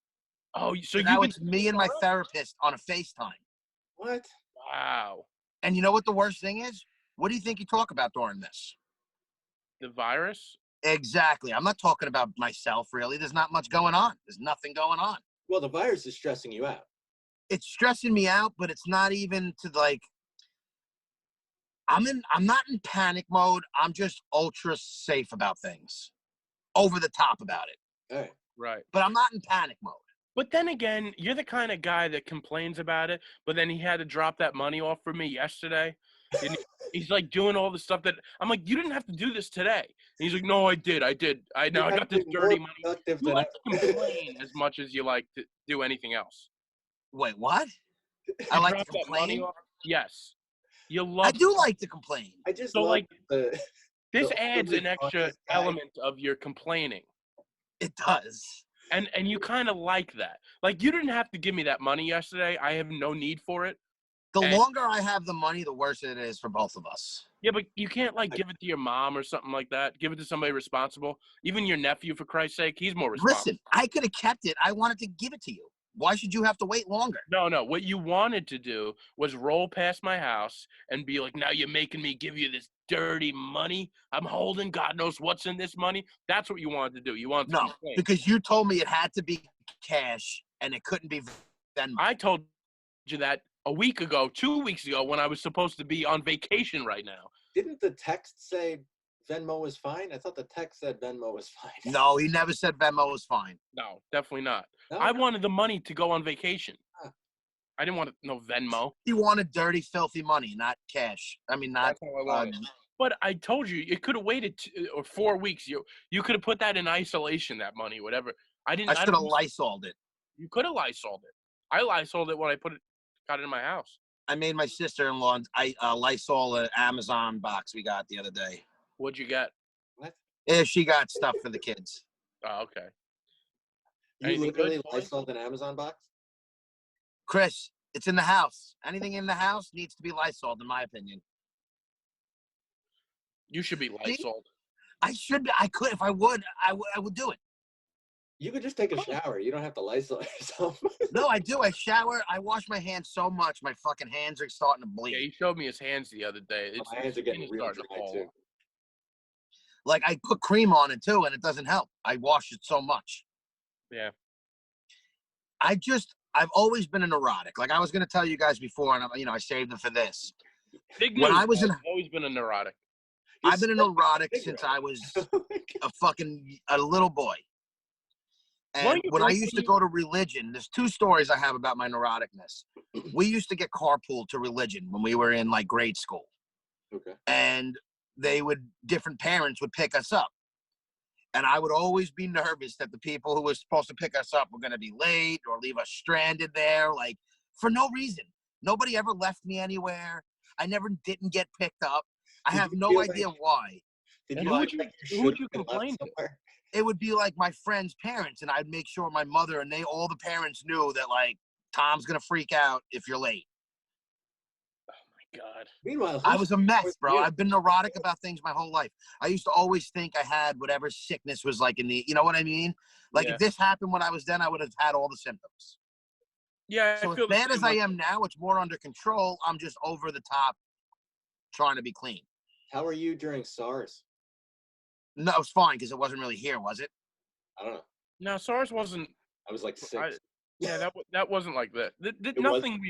Speaker 1: Oh, so
Speaker 3: So
Speaker 1: you've
Speaker 3: now
Speaker 1: been
Speaker 3: it's me and my therapist on a FaceTime.
Speaker 2: What?
Speaker 1: wow.
Speaker 3: And you know what the worst thing is? What do you think you talk about during this?
Speaker 1: The virus?
Speaker 3: Exactly. I'm not talking about myself, really. There's not much going on. There's nothing going on.
Speaker 2: Well, the virus is stressing you out.
Speaker 3: It's stressing me out, but it's not even to like, I'm not in panic mode. I'm just ultra safe about things. Over the top about it.
Speaker 2: All right.
Speaker 1: Right.
Speaker 3: But I'm not in panic mode.
Speaker 1: But then again, you're the kind of guy that complains about it, but then he had to drop that money off for me yesterday. And he's like doing all the stuff that I'm like, you didn't have to do this today. And he's like, no, I did. I got this dirty money.
Speaker 2: Productive
Speaker 1: You
Speaker 2: than
Speaker 1: like to complain as much as you like to do anything else.
Speaker 3: Wait, what?
Speaker 1: You
Speaker 3: I like to
Speaker 1: drop that money
Speaker 3: complain.
Speaker 1: off? Yes. You love
Speaker 3: I do like to complain.
Speaker 2: I just
Speaker 1: So,
Speaker 2: love
Speaker 1: like,
Speaker 2: the.
Speaker 1: this
Speaker 2: the
Speaker 1: adds an
Speaker 2: overly
Speaker 1: extra
Speaker 2: cautious guy.
Speaker 1: element of your complaining.
Speaker 3: It does.
Speaker 1: And you kind of like that. Like, you didn't have to give me that money yesterday. I have no need for it.
Speaker 3: The
Speaker 1: And-
Speaker 3: longer I have the money, the worse it is for both of us.
Speaker 1: Yeah, but you can't like give it to your mom or something like that. Give it to somebody responsible. Even your nephew, for Christ's sake, he's more responsible.
Speaker 3: Listen, I could have kept it. I wanted to give it to you. Why should you have to wait longer?
Speaker 1: No. What you wanted to do was roll past my house and be like, now you're making me give you this dirty money. I'm holding God knows what's in this money. That's what you wanted to do. You wanted to
Speaker 3: No,
Speaker 1: complain.
Speaker 3: because you told me it had to be cash and it couldn't be Venmo.
Speaker 1: I told you that a week ago, 2 weeks ago, when I was supposed to be on vacation right now.
Speaker 2: Didn't the text say Venmo was fine? I thought the text said Venmo was fine.
Speaker 3: No, he never said Venmo was fine.
Speaker 1: No, definitely not.
Speaker 2: No?
Speaker 1: I wanted the money to go on vacation.
Speaker 2: Huh.
Speaker 1: I didn't want no Venmo.
Speaker 3: He wanted dirty, filthy money, not cash. I mean, not.
Speaker 1: That's how I wanted it. But I told you, it could have waited 4 weeks. You could have put that in isolation, that money, whatever. I didn't.
Speaker 3: I should have Lysoled it.
Speaker 1: You could have Lysoled it. I Lysoled it when I got it in my house.
Speaker 3: I made my sister-in-law Lysol an Amazon box we got the other day.
Speaker 1: What'd you get?
Speaker 2: What?
Speaker 3: Yeah, she got stuff for the kids.
Speaker 1: Oh, okay.
Speaker 2: You
Speaker 1: Anything good,
Speaker 2: literally
Speaker 1: Paulie?
Speaker 2: Lysoled an Amazon box?
Speaker 3: Chris, it's in the house. Anything in the house needs to be Lysoled, in my opinion.
Speaker 1: You should be Lysoled.
Speaker 3: I should be. I could if I would. I would do it.
Speaker 2: You could just take a shower. You don't have to Lysol yourself.
Speaker 3: No, I do. I shower. I wash my hands so much, my fucking hands are starting to bleed.
Speaker 1: Yeah, he showed me his hands the other day.
Speaker 2: My hands are getting
Speaker 1: it's
Speaker 2: real
Speaker 1: starting to
Speaker 2: dry
Speaker 1: fall
Speaker 2: too.
Speaker 1: off.
Speaker 3: Like I put cream on it too, and it doesn't help. I wash it so much.
Speaker 1: Yeah.
Speaker 3: I've always been a neurotic. Like I was gonna tell you guys before, and I saved it for this.
Speaker 1: Big
Speaker 3: When
Speaker 1: news,
Speaker 3: I was in-
Speaker 1: I've always been a neurotic.
Speaker 2: You're
Speaker 3: I've been a
Speaker 2: still
Speaker 3: neurotic
Speaker 2: big
Speaker 3: since
Speaker 2: neurotic.
Speaker 3: I was a little boy.
Speaker 1: Why
Speaker 3: And
Speaker 1: you
Speaker 3: when I
Speaker 1: don't
Speaker 3: used to
Speaker 1: believe-
Speaker 3: go to religion, there's two stories I have about my neuroticness. We used to get carpool to religion when we were in like grade school.
Speaker 2: Okay.
Speaker 3: And different parents would pick us up. And I would always be nervous that the people who were supposed to pick us up were going to be late or leave us stranded there, like for no reason. Nobody ever left me anywhere. I never didn't get picked up. I
Speaker 2: Did
Speaker 3: have
Speaker 2: you
Speaker 3: no
Speaker 2: feel
Speaker 3: idea
Speaker 2: like-
Speaker 3: why.
Speaker 2: Did
Speaker 1: And
Speaker 2: you
Speaker 1: who
Speaker 2: feel
Speaker 1: would you-
Speaker 2: like
Speaker 1: who would
Speaker 2: should
Speaker 1: you
Speaker 2: have been left
Speaker 1: complain to?
Speaker 2: somewhere?
Speaker 3: It would be like my friend's parents, and I'd make sure my mother and all the parents knew that like Tom's going to freak out if you're late.
Speaker 1: God.
Speaker 2: Meanwhile,
Speaker 3: I
Speaker 2: who's
Speaker 3: was a mess,
Speaker 2: with
Speaker 3: bro.
Speaker 2: you?
Speaker 3: I've been neurotic about things my whole life. I used to always think I had whatever sickness was like you know what I mean? Like
Speaker 1: Yeah.
Speaker 3: if this happened when I was 10, I would have had all the symptoms.
Speaker 1: Yeah,
Speaker 3: So
Speaker 1: I
Speaker 3: as
Speaker 1: feel the
Speaker 3: bad as
Speaker 1: same
Speaker 3: I
Speaker 1: way.
Speaker 3: am now, it's more under control. I'm just over the top trying to be clean.
Speaker 2: How are you during SARS?
Speaker 3: No, it was fine because it wasn't really here, was it?
Speaker 2: I don't know.
Speaker 1: No, SARS wasn't.
Speaker 2: I was like 6.
Speaker 1: Yeah, that wasn't like that.
Speaker 2: was-
Speaker 1: Nothing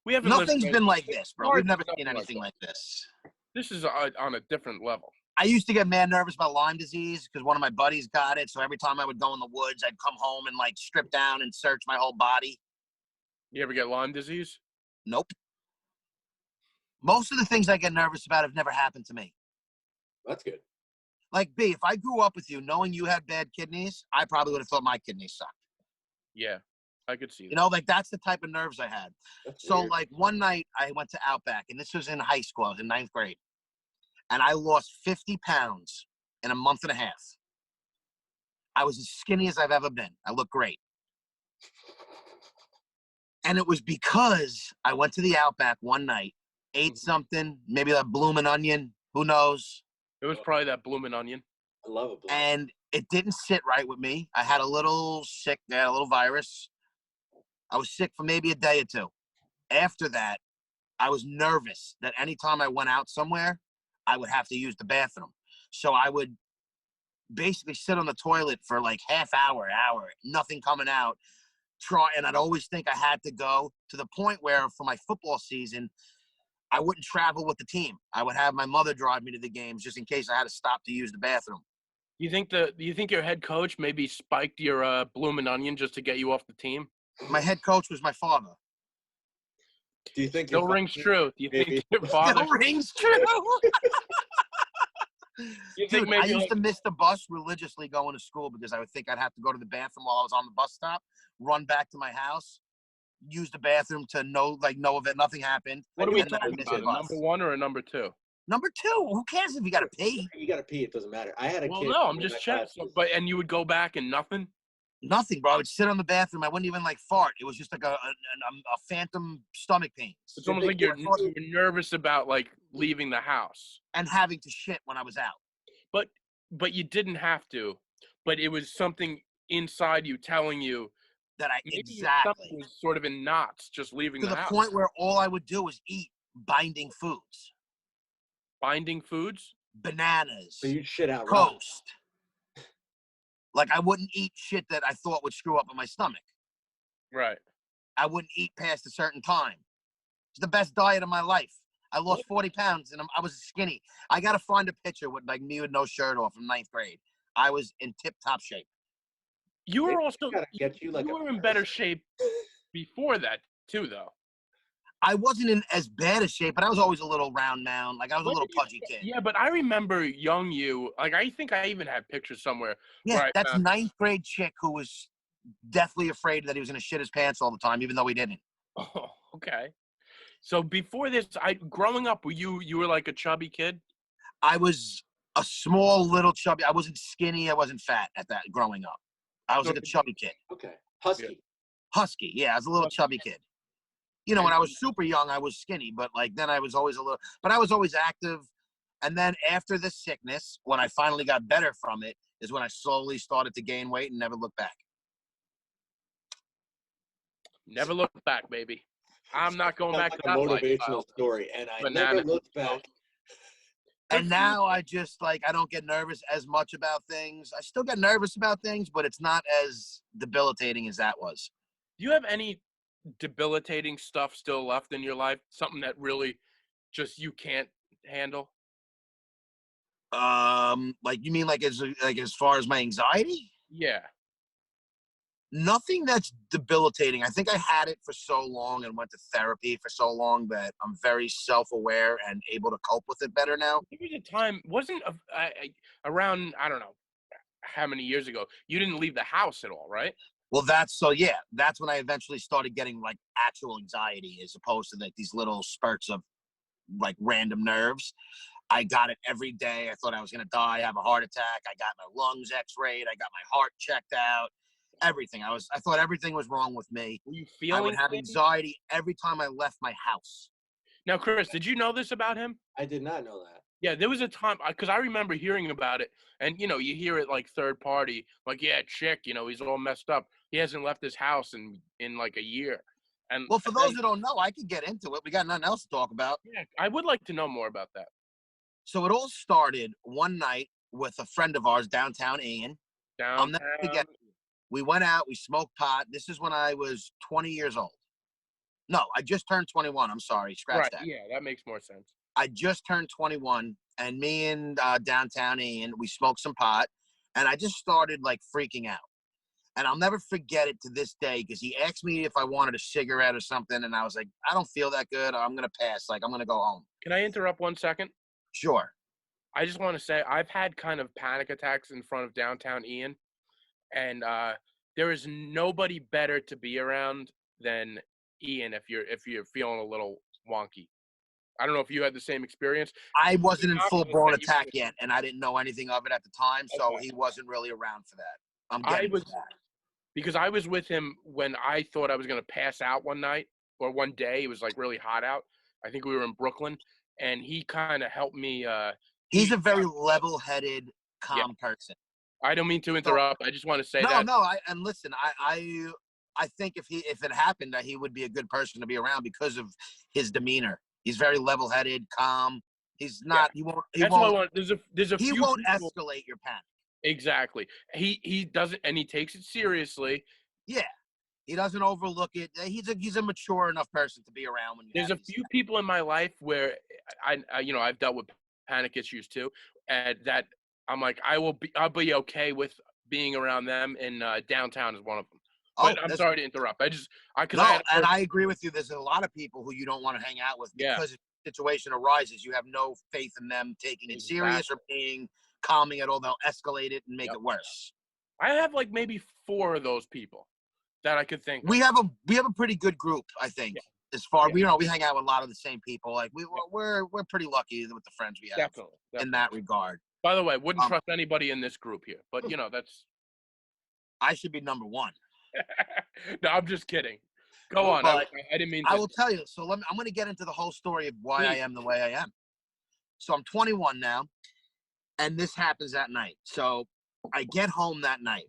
Speaker 1: we haven't. lived
Speaker 3: Nothing's
Speaker 1: through
Speaker 3: been
Speaker 1: it.
Speaker 3: like this, bro.
Speaker 1: SARS
Speaker 3: We've never
Speaker 1: was
Speaker 3: seen
Speaker 1: nothing like
Speaker 3: anything
Speaker 1: that.
Speaker 3: like this.
Speaker 1: This is on a different level.
Speaker 3: I used to get mad nervous about Lyme disease because one of my buddies got it. So every time I would go in the woods, I'd come home and like strip down and search my whole body.
Speaker 1: You ever get Lyme disease?
Speaker 3: Nope. Most of the things I get nervous about have never happened to me.
Speaker 2: That's good.
Speaker 3: Like B, if I grew up with you knowing you had bad kidneys, I probably would have thought my kidneys sucked.
Speaker 1: Yeah, I could see that.
Speaker 3: You know, like that's the type of nerves I had.
Speaker 2: That's
Speaker 3: So
Speaker 2: weird.
Speaker 3: like one night I went to Outback, and this was in high school. I was in 9th grade. And I lost 50 pounds in a month and a half. I was as skinny as I've ever been. I looked great. And it was because I went to the Outback one night, ate something, maybe a bloomin' onion, who knows?
Speaker 1: It was probably that blooming onion.
Speaker 2: I love a blue.
Speaker 3: And it didn't sit right with me. I had a little sick, I had a little virus. I was sick for maybe a day or two. After that, I was nervous that anytime I went out somewhere, I would have to use the bathroom. So I would basically sit on the toilet for like half hour, nothing coming out. And I'd always think I had to go, to the point where for my football season, I wouldn't travel with the team. I would have my mother drive me to the games just in case I had to stop to use the bathroom.
Speaker 1: You think your head coach maybe spiked your blooming onion just to get you off the team?
Speaker 3: My head coach was my father.
Speaker 2: Do you think
Speaker 1: Still
Speaker 2: your
Speaker 1: rings
Speaker 2: father-
Speaker 1: true. Do you think
Speaker 2: maybe-
Speaker 1: your father?
Speaker 3: Still rings true.
Speaker 1: You think
Speaker 3: Dude, I
Speaker 1: maybe
Speaker 3: used
Speaker 1: like,
Speaker 3: to miss the bus religiously going to school because I would think I'd have to go to the bathroom while I was on the bus stop, run back to my house, use the bathroom to know if nothing happened.
Speaker 1: what are we
Speaker 3: and then I
Speaker 1: talking
Speaker 3: missed
Speaker 1: about?
Speaker 3: the
Speaker 1: A
Speaker 3: bus.
Speaker 1: number one or a number two?
Speaker 3: Number two, who cares if you got to pee?
Speaker 2: You got to pee. It doesn't matter. I had a
Speaker 1: Well,
Speaker 2: kid.
Speaker 1: no, I'm
Speaker 2: in
Speaker 1: just
Speaker 2: my
Speaker 1: checking.
Speaker 2: class was-
Speaker 1: But and you would go back and nothing.
Speaker 3: Nothing, bro. I would sit on the bathroom. I wouldn't even like fart. It was just like a phantom stomach pains.
Speaker 1: It's almost like you're nervous about like leaving the house.
Speaker 3: And having to shit when I was out.
Speaker 1: But you didn't have to. But it was something inside you telling you
Speaker 3: That I
Speaker 1: maybe your
Speaker 3: exactly
Speaker 1: stomach was sort of in knots just leaving
Speaker 3: to
Speaker 1: the
Speaker 3: the
Speaker 1: house.
Speaker 3: point where all I would do was eat binding foods,
Speaker 1: Binding foods.
Speaker 3: bananas,
Speaker 2: So you shit out raw.
Speaker 3: toast. Like I wouldn't eat shit that I thought would screw up in my stomach.
Speaker 1: Right.
Speaker 3: I wouldn't eat past a certain time. It's the best diet of my life. I lost 40 pounds and I was skinny. I got to find a picture with like me with no shirt off from 9th grade. I was in tip-top shape.
Speaker 1: You were
Speaker 2: Maybe
Speaker 1: also
Speaker 2: gotta get you like
Speaker 1: you
Speaker 2: a
Speaker 1: were in better shape before that too, though.
Speaker 3: I wasn't in as bad a shape, but I was always a little round mound. Like I was a
Speaker 1: When
Speaker 3: little
Speaker 1: did you
Speaker 3: pudgy kid.
Speaker 1: Yeah, but I remember young you. Like I think I even had pictures somewhere.
Speaker 3: Yeah,
Speaker 1: where I
Speaker 3: that's
Speaker 1: found-
Speaker 3: 9th grade chick who was deathly afraid that he was going to shit his pants all the time, even though he didn't.
Speaker 1: Oh, okay. So before this, growing up, you were like a chubby kid?
Speaker 3: I was a small little chubby. I wasn't skinny. I wasn't fat at that growing up. I was like a chubby kid.
Speaker 2: Okay. Husky.
Speaker 3: Husky. Yeah, I was a little chubby kid. You know, when I was super young, I was skinny, but like then I was always a little, but I was always active. And then after the sickness, when I finally got better from it, is when I slowly started to gain weight and never looked back.
Speaker 1: Never look back, baby. I'm not going back to
Speaker 2: Like
Speaker 1: that
Speaker 2: a motivational
Speaker 1: lifestyle.
Speaker 2: story, and I
Speaker 1: Banana
Speaker 2: never looked back.
Speaker 3: And now I just like, I don't get nervous as much about things. I still get nervous about things, but it's not as debilitating as that was.
Speaker 1: Do you have any debilitating stuff still left in your life? Something that really just you can't handle?
Speaker 3: Like you mean like as far as my anxiety?
Speaker 1: Yeah.
Speaker 3: Nothing that's debilitating. I think I had it for so long and went to therapy for so long that I'm very self-aware and able to cope with it better now.
Speaker 1: There was a time, wasn't around, I don't know how many years ago, you didn't leave the house at all, right?
Speaker 3: Well, that's when I eventually started getting like actual anxiety as opposed to like these little spurts of like random nerves. I got it every day. I thought I was going to die, have a heart attack. I got my lungs x-rayed. I got my heart checked out. Everything. I thought everything was wrong with me.
Speaker 1: Were you
Speaker 3: I
Speaker 1: feeling
Speaker 3: would have anxiety every time I left my house.
Speaker 1: Now, Chris, did you know this about him?
Speaker 2: I did not know that.
Speaker 1: Yeah, there was a time, because I remember hearing about it, and, you hear it like third party, like, yeah, chick, he's all messed up. He hasn't left his house in like a year. And
Speaker 3: Well, for those who don't know, I could get into it. We got nothing else to talk about.
Speaker 1: yeah, I would like to know more about that.
Speaker 3: So it all started one night with a friend of ours, downtown Ian. I'll
Speaker 1: Downtown.
Speaker 3: never forget. We went out, we smoked pot. This is when I was 20 years old. No, I just turned 21. I'm sorry. Scratch
Speaker 1: Right,
Speaker 3: that.
Speaker 1: yeah, that makes more sense.
Speaker 3: I just turned 21, and me and downtown Ian, we smoked some pot, and I just started like freaking out. And I'll never forget it to this day because he asked me if I wanted a cigarette or something, and I was like, I don't feel that good. I'm going to pass. Like, I'm going to go home.
Speaker 1: Can I interrupt 1 second?
Speaker 3: Sure.
Speaker 1: I just want to say I've had kind of panic attacks in front of downtown Ian, and there is nobody better to be around than Ian if you're feeling a little wonky. I don't know if you had the same experience.
Speaker 3: I wasn't in full-blown
Speaker 1: that you
Speaker 3: attack
Speaker 1: were-
Speaker 3: yet, and I didn't know anything of it at the time, so
Speaker 1: Okay.
Speaker 3: he wasn't really around for that. I'm
Speaker 1: I
Speaker 3: getting
Speaker 1: was
Speaker 3: to that.
Speaker 1: because I was with him when I thought I was gonna pass out one night or one day. It was like really hot out. I think we were in Brooklyn, and he kind of helped me.
Speaker 3: He's a very level-headed, calm person.
Speaker 1: I don't mean to interrupt. I just want to say that.
Speaker 3: No. And listen, I think if it happened, that he would be a good person to be around because of his demeanor. He's very level-headed, calm. He's not. He won't. He
Speaker 1: That's what I
Speaker 3: won't.
Speaker 1: want. There's a
Speaker 3: He
Speaker 1: few
Speaker 3: won't
Speaker 1: people-
Speaker 3: escalate your panic.
Speaker 1: Exactly. He doesn't, and he takes it seriously.
Speaker 3: Yeah, he doesn't overlook it. He's a mature enough person to be around when you.
Speaker 1: There's a few people in my life where I've dealt with panic issues too, and that I'm like I'll be okay with being around them, and downtown is one of them. But I'm sorry to interrupt.
Speaker 3: I agree with you. There's a lot of people who you don't want to hang out with because if the situation arises, you have no faith in them taking it serious or being calming at all. They'll escalate it and make it worse.
Speaker 1: I have like maybe 4 of those people that I could think of.
Speaker 3: We have a pretty good group, I think. As far we hang out with a lot of the same people. Like we're pretty lucky with the friends we have.
Speaker 1: Definitely.
Speaker 3: In that regard.
Speaker 1: By the way, wouldn't trust anybody in this group here, but that's
Speaker 3: I should be number one.
Speaker 1: No, I'm just kidding. Go on.
Speaker 3: But
Speaker 1: I didn't mean to.
Speaker 3: I will tell you. So I'm going to get into the whole story of why I
Speaker 1: Please.
Speaker 3: am the way I am. So I'm 21 now, and this happens that night. So I get home that night,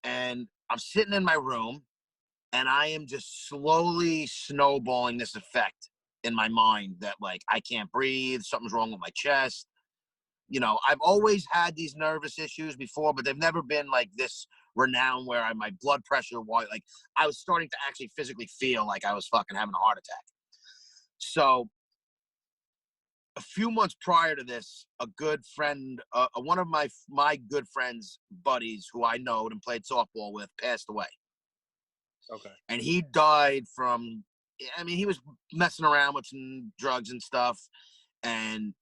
Speaker 3: and I'm sitting in my room, and I am just slowly snowballing this effect in my mind that, like, I can't breathe, something's wrong with my chest. You know, I've always had these nervous issues before, but they've never been like this renowned where my blood pressure was like, I was starting to actually physically feel like I was fucking having a heart attack. So a few months prior to this, a good friend, one of my good friends' buddies who I knowed and played softball with passed away.
Speaker 1: Okay.
Speaker 3: And he died from, I mean, he was messing around with some drugs and stuff, and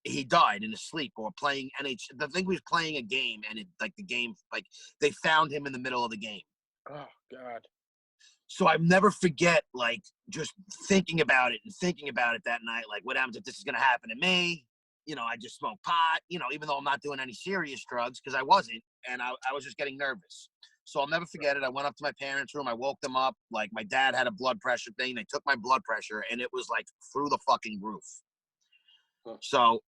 Speaker 3: he died in his sleep or playing I think he was playing a game, and the game, like, they found him in the middle of the game.
Speaker 1: Oh, God.
Speaker 3: So I never forget, like, just thinking about it that night. Like, what happens if this is going to happen to me? You know, I just smoked pot, you know, even though I'm not doing any serious drugs, because I wasn't, and I was just getting nervous. So I'll never forget it. I went up to my parents' room. I woke them up. Like, my dad had a blood pressure thing. They took my blood pressure, and it was, like, through the fucking roof. So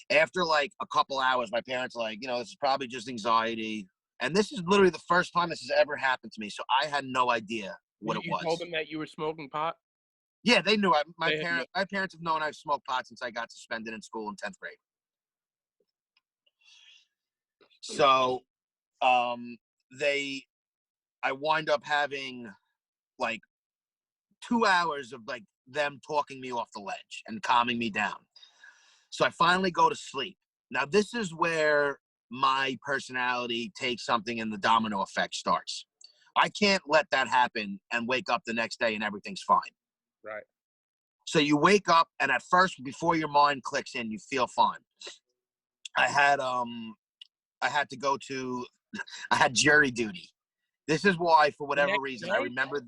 Speaker 3: after, like, a couple hours, my parents were like, you know, this is probably just anxiety. And this is literally the first time this has ever happened to me. So I had no idea what it was.
Speaker 1: You told them that you were smoking pot?
Speaker 3: Yeah, they knew. My
Speaker 1: They had
Speaker 3: parents have known I've smoked pot since I got suspended in school in 10th grade. So I wind up having, like, 2 hours of, like, them talking me off the ledge and calming me down. So I finally go to sleep. Now, this is where my personality takes something and the domino effect starts. I can't let that happen and wake up the next day and everything's fine.
Speaker 1: Right.
Speaker 3: So you wake up, and at first, before your mind clicks in, you feel fine. I had jury duty. This is why, for whatever reason, I remember.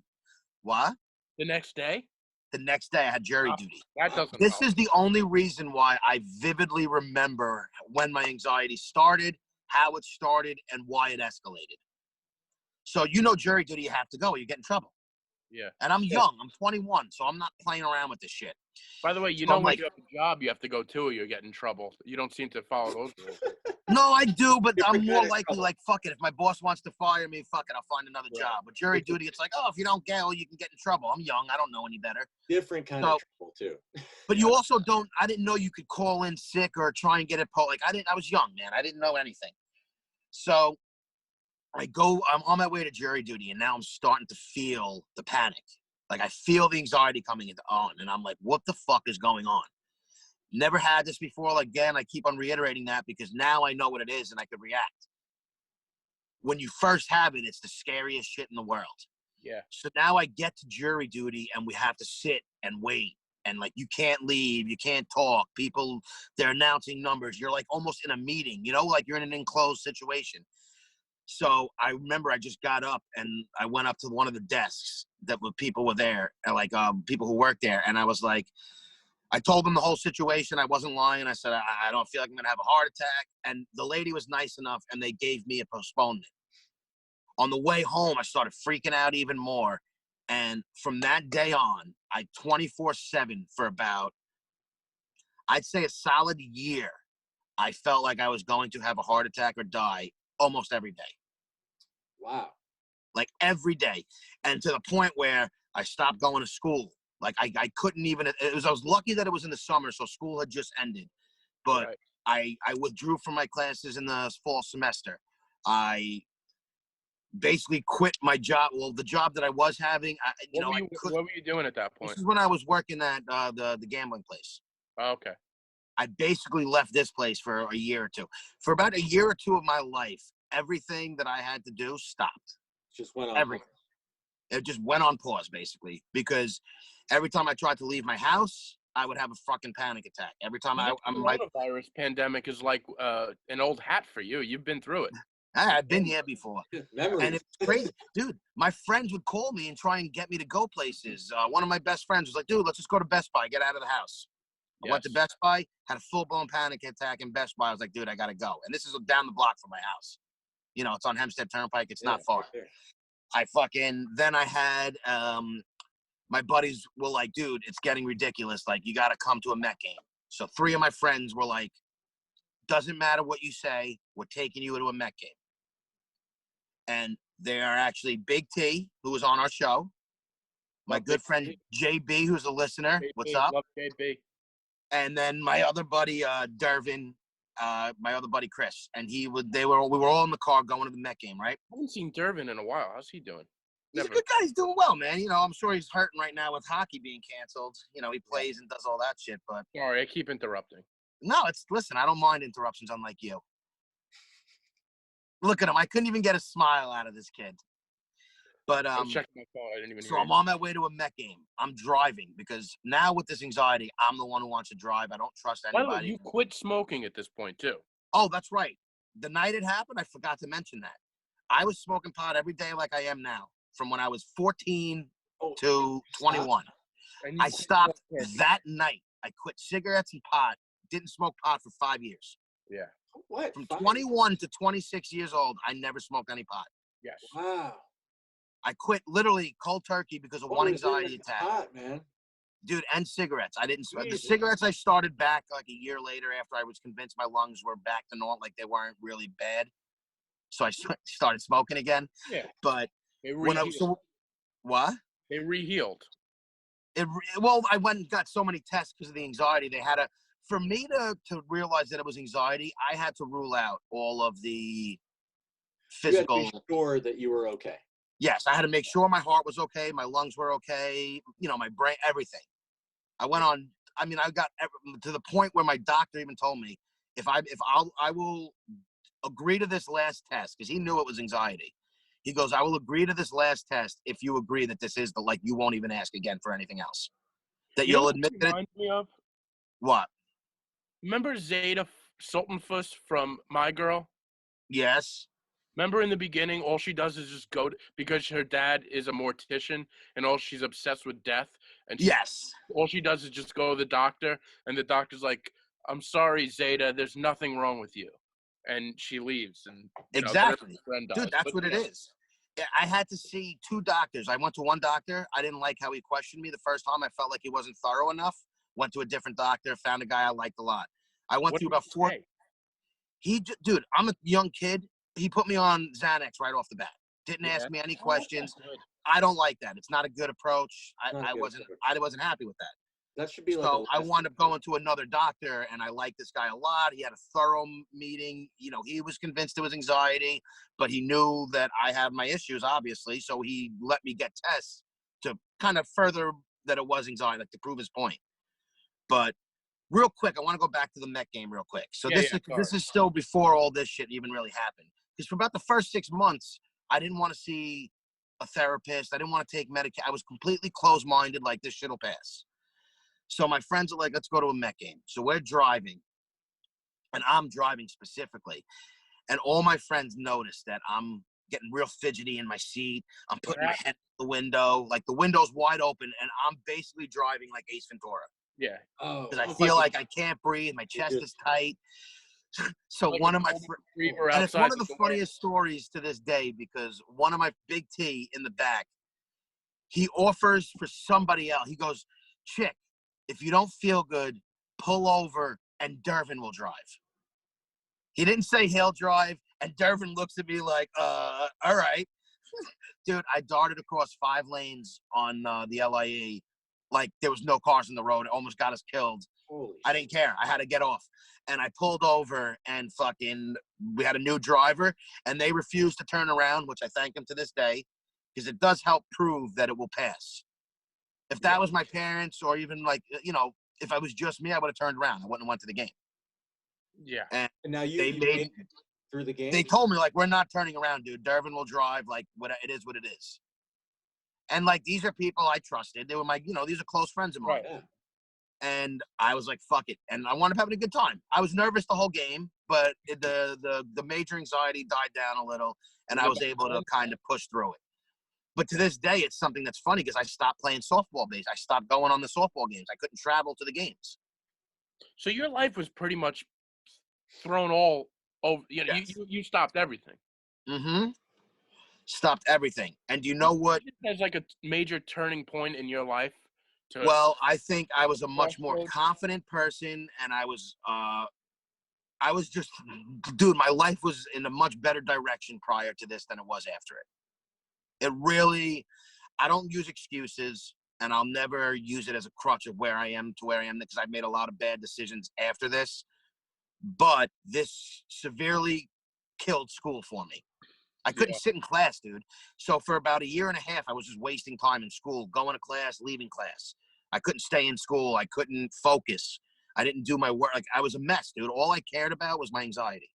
Speaker 3: What?
Speaker 1: The next day?
Speaker 3: The next day, I had jury duty.
Speaker 1: That doesn't
Speaker 3: This
Speaker 1: help.
Speaker 3: is the only reason why I vividly remember when my anxiety started, how it started, and why it escalated. So, you know, jury duty, you have to go, or you get in trouble.
Speaker 1: Yeah.
Speaker 3: And I'm young. I'm 21, so I'm not playing around with this shit.
Speaker 1: By the way, you
Speaker 3: So
Speaker 1: know
Speaker 3: I'm
Speaker 1: when
Speaker 3: like,
Speaker 1: you have a job, you have to go to, or you'll get in trouble. You don't seem to follow those rules.
Speaker 3: no, I do, but I'm more
Speaker 2: Different
Speaker 3: likely, like, fuck it. If my boss wants to fire me, fuck it, I'll find another
Speaker 2: Right.
Speaker 3: job. But jury duty, it's like, oh, if you don't go, you can get in trouble. I'm young. I don't know any better.
Speaker 2: Different kind of trouble too.
Speaker 3: But you also don't, I didn't know you could call in sick or try and get it. Like, I was young, man. I didn't know anything. So I'm on my way to jury duty, and now I'm starting to feel the panic. Like, I feel the anxiety coming on, and I'm like, what the fuck is going on? Never had this before. Again, I keep on reiterating that because now I know what it is and I could react. When you first have it, it's the scariest shit in the world.
Speaker 1: Yeah.
Speaker 3: So now I get to jury duty, and we have to sit and wait. And, like, you can't leave. You can't talk. People, they're announcing numbers. You're, like, almost in a meeting, you know, like you're in an enclosed situation. So I remember I just got up and I went up to one of the desks that people were there, and, like, people who worked there. And I was like, I told them the whole situation. I wasn't lying. I said, I don't feel like I'm going to have a heart attack. And the lady was nice enough, and they gave me a postponement. On the way home, I started freaking out even more. And from that day on, I 24/7 for about, I'd say, a solid year, I felt like I was going to have a heart attack or die almost every day.
Speaker 2: Wow.
Speaker 3: Like, every day. And to the point where I stopped going to school. Like, I couldn't even, I was lucky that it was in the summer, so school had just ended. But right. I withdrew from my classes in the fall semester. I basically quit my job. Well, the job that I was having,
Speaker 1: What were you doing at that point?
Speaker 3: This is when I was working at the gambling place.
Speaker 1: Oh, okay.
Speaker 3: I basically left this place for a year or two. For about a year or two of my life, everything that I had to do stopped.
Speaker 2: Just went on.
Speaker 3: Everything. It just went on pause, basically, because every time I tried to leave my house, I would have a fucking panic attack. Every time
Speaker 1: The coronavirus pandemic is like an old hat for you. You've been through it.
Speaker 3: I've been here before.
Speaker 2: Memories.
Speaker 3: And it's crazy. Dude, my friends would call me and try and get me to go places. One of my best friends was like, dude, let's just go to Best Buy, get out of the house. I went to Best Buy, had a full-blown panic attack in Best Buy. I was like, dude, I got to go. And this is down the block from my house. You know, it's on Hempstead Turnpike. It's not
Speaker 2: Yeah,
Speaker 3: far.
Speaker 2: right there.
Speaker 3: Then I had, my buddies were like, dude, it's getting ridiculous. Like, you got to come to a Met game. So 3 of my friends were like, doesn't matter what you say, we're taking you to a Met game. And they are actually Big T, who was on our show. My
Speaker 1: Love
Speaker 3: good
Speaker 1: Big
Speaker 3: friend
Speaker 1: T.
Speaker 3: JB, who's a listener. What's
Speaker 1: JB,
Speaker 3: up?
Speaker 1: love JB.
Speaker 3: And then my other buddy Dervin, my other buddy Chris, and we were all in the car going to the Met game, right?
Speaker 1: I haven't seen Dervin in a while. How's he doing?
Speaker 3: He's
Speaker 1: Never.
Speaker 3: a good guy. He's doing well, man. You know, I'm sure he's hurting right now with hockey being canceled. You know, he plays and does all that shit, but
Speaker 1: Sorry, I keep interrupting.
Speaker 3: no, listen, I don't mind interruptions, unlike you. Look at him. I couldn't even get a smile out of this kid. But
Speaker 1: I was checking my phone. I didn't even
Speaker 3: so
Speaker 1: hear
Speaker 3: I'm on my way to a Met game. I'm driving because now with this anxiety, I'm the one who wants to drive. I don't trust
Speaker 1: By the way,
Speaker 3: anybody.
Speaker 1: you quit smoking at this point too.
Speaker 3: Oh, that's right. The night it happened, I forgot to mention that. I was smoking pot every day like I am now, from when I was 14 to 21.
Speaker 1: And you
Speaker 3: I
Speaker 1: quit
Speaker 3: stopped
Speaker 1: smoking.
Speaker 3: that night. I quit cigarettes and pot. Didn't smoke pot for 5 years.
Speaker 1: Yeah.
Speaker 2: What?
Speaker 3: From
Speaker 2: 5?
Speaker 3: 21 to 26 years old, I never smoked any pot.
Speaker 1: Yes.
Speaker 2: Wow.
Speaker 3: I quit literally cold turkey because of
Speaker 2: What
Speaker 3: one
Speaker 2: was in
Speaker 3: anxiety
Speaker 2: the
Speaker 3: attack.
Speaker 2: pot, man?
Speaker 3: Dude, and cigarettes. I didn't smoke. The
Speaker 2: Jesus.
Speaker 3: cigarettes I started back like a year later after I was convinced my lungs were back to normal, like they weren't really bad. So I started smoking again.
Speaker 1: Yeah.
Speaker 3: But
Speaker 1: They
Speaker 3: when
Speaker 1: rehealed.
Speaker 3: what?
Speaker 1: They rehealed.
Speaker 3: Well, I went and got so many tests because of the anxiety. They had to, for me to realize that it was anxiety, I had to rule out all of the physical.
Speaker 2: You had to be sure that you were okay.
Speaker 3: Yes, I had to make sure my heart was okay, my lungs were okay, you know, my brain, everything. I went on. I mean, I got to the point where my doctor even told me I will agree to this last test because he knew it was anxiety. He goes, I will agree to this last test if you agree that this is you won't even ask again for anything else. That
Speaker 1: You know
Speaker 3: you'll
Speaker 1: what
Speaker 3: admit
Speaker 1: it
Speaker 3: that.
Speaker 1: reminds me of?
Speaker 3: What?
Speaker 1: Remember Zeta Sultanfuss from My Girl?
Speaker 3: Yes.
Speaker 1: Remember in the beginning, all she does is just go because her dad is a mortician, and all she's obsessed with death. And
Speaker 3: Yes.
Speaker 1: all she does is just go to the doctor, and the doctor's like, "I'm sorry, Zeta, there's nothing wrong with you," and she leaves. And
Speaker 3: Exactly.
Speaker 1: her friend dies.
Speaker 3: Dude, that's
Speaker 1: But,
Speaker 3: what it
Speaker 1: yeah.
Speaker 3: is. Yeah, I had to see 2 doctors. I went to one doctor. I didn't like how he questioned me the first time. I felt like he wasn't thorough enough. Went to a different doctor, found a guy I liked a lot. I went
Speaker 1: What
Speaker 3: through
Speaker 1: did
Speaker 3: about
Speaker 1: he
Speaker 3: 4.
Speaker 1: say?
Speaker 3: Dude, I'm a young kid. He put me on Xanax right off the bat. Didn't
Speaker 1: Yeah.
Speaker 3: ask me any
Speaker 1: Oh,
Speaker 3: questions.
Speaker 1: that's good.
Speaker 3: I don't like that. It's not a good approach.
Speaker 2: Not
Speaker 3: I
Speaker 2: good
Speaker 3: wasn't
Speaker 2: approach.
Speaker 3: I wasn't happy with that.
Speaker 2: That should be like.
Speaker 3: So I wound up going to another doctor, and I liked this guy a lot. He had a thorough meeting. You know, he was convinced it was anxiety, but he knew that I have my issues, obviously. So he let me get tests to kind of further that it was anxiety, like to prove his point. But real quick, I want to go back to the Met game real quick. So
Speaker 1: Yeah,
Speaker 3: this is still before all this shit even really happened. Because for about the first 6 months, I didn't want to see a therapist. I didn't want to take medication. I was completely closed-minded, like this shit will pass. So my friends are like, let's go to a Met game. So we're driving, and I'm driving specifically. And all my friends notice that I'm getting real fidgety in my seat. I'm putting my head out the window. Like the window's wide open, and I'm basically driving like Ace Ventura.
Speaker 1: Yeah.
Speaker 2: Oh.
Speaker 3: Because I feel like I can't breathe. My chest is tight. So
Speaker 1: Like
Speaker 3: one
Speaker 1: a
Speaker 3: of my
Speaker 1: retriever
Speaker 3: and it's one
Speaker 1: outside
Speaker 3: of the
Speaker 1: door.
Speaker 3: funniest stories to this day because one of my Big T in the back, he offers for somebody else. He goes, chick, if you don't feel good, pull over and Dervin will drive. He didn't say he'll drive, and Dervin looks at me like, all right. Dude, I darted across 5 lanes on the LIE like there was no cars in the road. It almost got us killed.
Speaker 2: Holy
Speaker 3: I didn't care. I had to get off. And I pulled over and we had a new driver and they refused to turn around, which I thank them to this day because it does help prove that it will pass. If that was my parents or even if I was just me, I would have turned around. I wouldn't have went to the game.
Speaker 1: Yeah.
Speaker 2: And now you
Speaker 3: They
Speaker 2: made it through the game?
Speaker 3: They told me, we're not turning around, dude. Dervin will drive. It is what it is. And, these are people I trusted. They were these are close friends of mine.
Speaker 1: Right.
Speaker 2: Yeah.
Speaker 3: And I was like, fuck it. And I wound up having a good time. I was nervous the whole game, but the major anxiety died down a little, and I was able to kind of push through it. But to this day, it's something that's funny because I stopped playing softball base. I stopped going on the softball games. I couldn't travel to the games.
Speaker 1: So your life was pretty much thrown all over.
Speaker 3: Yes.
Speaker 1: You stopped everything.
Speaker 3: Mm-hmm. Stopped everything. And you know what?
Speaker 1: As like a major turning point in your life.
Speaker 3: Well, I think I was a much more
Speaker 1: Crossroads?
Speaker 3: confident person, and I was just, dude, my life was in a much better direction prior to this than it was after it. It really, I don't use excuses, and I'll never use it as a crutch of where I am to where I am, because I've made a lot of bad decisions after this. But this severely killed school for me. I couldn't
Speaker 1: Yeah.
Speaker 3: sit in class, dude. So for about a year and a half, I was just wasting time in school, going to class, leaving class. I couldn't stay in school. I couldn't focus. I didn't do my work. Like, I was a mess, dude. All I cared about was my anxiety.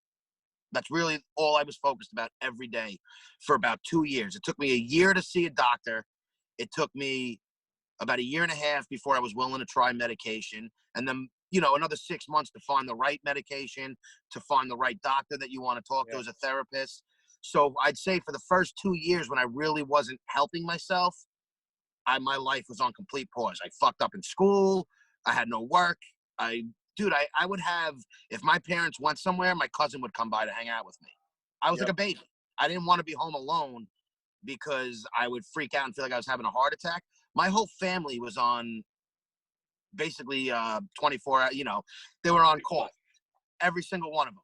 Speaker 3: That's really all I was focused about every day for about 2 years. It took me a year to see a doctor. It took me about a year and a half before I was willing to try medication. And then, another 6 months to find the right medication, to find the right doctor that you want to talk to as a therapist. So I'd say for the first 2 years when I really wasn't helping myself, my life was on complete pause. I fucked up in school. I had no work. I would have, if my parents went somewhere, my cousin would come by to hang out with me. I was like a baby. I didn't want to be home alone because I would freak out and feel like I was having a heart attack. My whole family was on basically 24 hours, they were on call, every single one of them.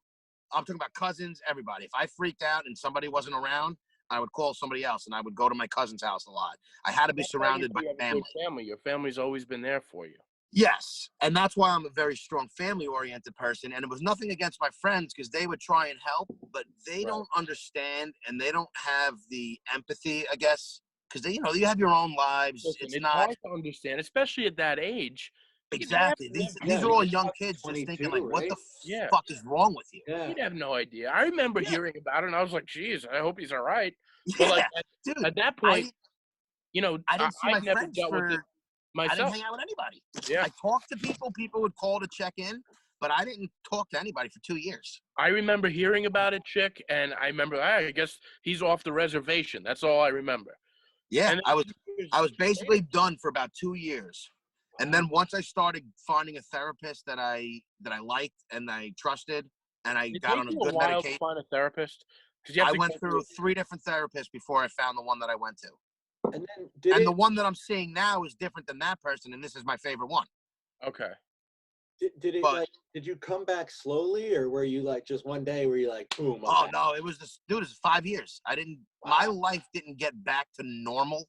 Speaker 3: I'm talking about cousins, everybody. If I freaked out and somebody wasn't around, I would call somebody else, and I would go to my cousin's house a lot. I had to be surrounded by family.
Speaker 1: Your family's always been there for you.
Speaker 3: Yes, and that's why I'm a very strong family-oriented person, and it was nothing against my friends because they would try and help, but they don't understand, and they don't have the empathy, I guess, because they, you have your own lives.
Speaker 1: Listen, it's
Speaker 3: not
Speaker 1: hard to understand, especially at that age.
Speaker 3: Exactly. These are all young kids just thinking like, what the fuck is wrong with you?
Speaker 2: Yeah.
Speaker 1: You'd have no idea. I remember hearing about it, and I was like, geez, I hope he's all right. But like
Speaker 3: dude,
Speaker 1: at that point,
Speaker 3: I didn't see my
Speaker 1: never
Speaker 3: friends
Speaker 1: dealt with it myself.
Speaker 3: I didn't hang out with anybody.
Speaker 1: Yeah.
Speaker 3: I talked to people. People would call to check in, but I didn't talk to anybody for 2 years.
Speaker 1: I remember hearing about it, Chick, and I remember, I guess he's off the reservation. That's all I remember.
Speaker 3: Yeah, I was basically done for about 2 years. And then once I started finding a therapist that I liked and I trusted, and I got on a good medication.
Speaker 1: To find a therapist?
Speaker 3: I went through 3 different therapists before I found the one that I went to.
Speaker 2: And then
Speaker 3: the one that I'm seeing now is different than that person, and this is my favorite one.
Speaker 1: Okay.
Speaker 2: Did you come back slowly, or were you like just one day where you like, boom?
Speaker 3: Oh no, it was this dude. It was 5 years. My life didn't get back to normal,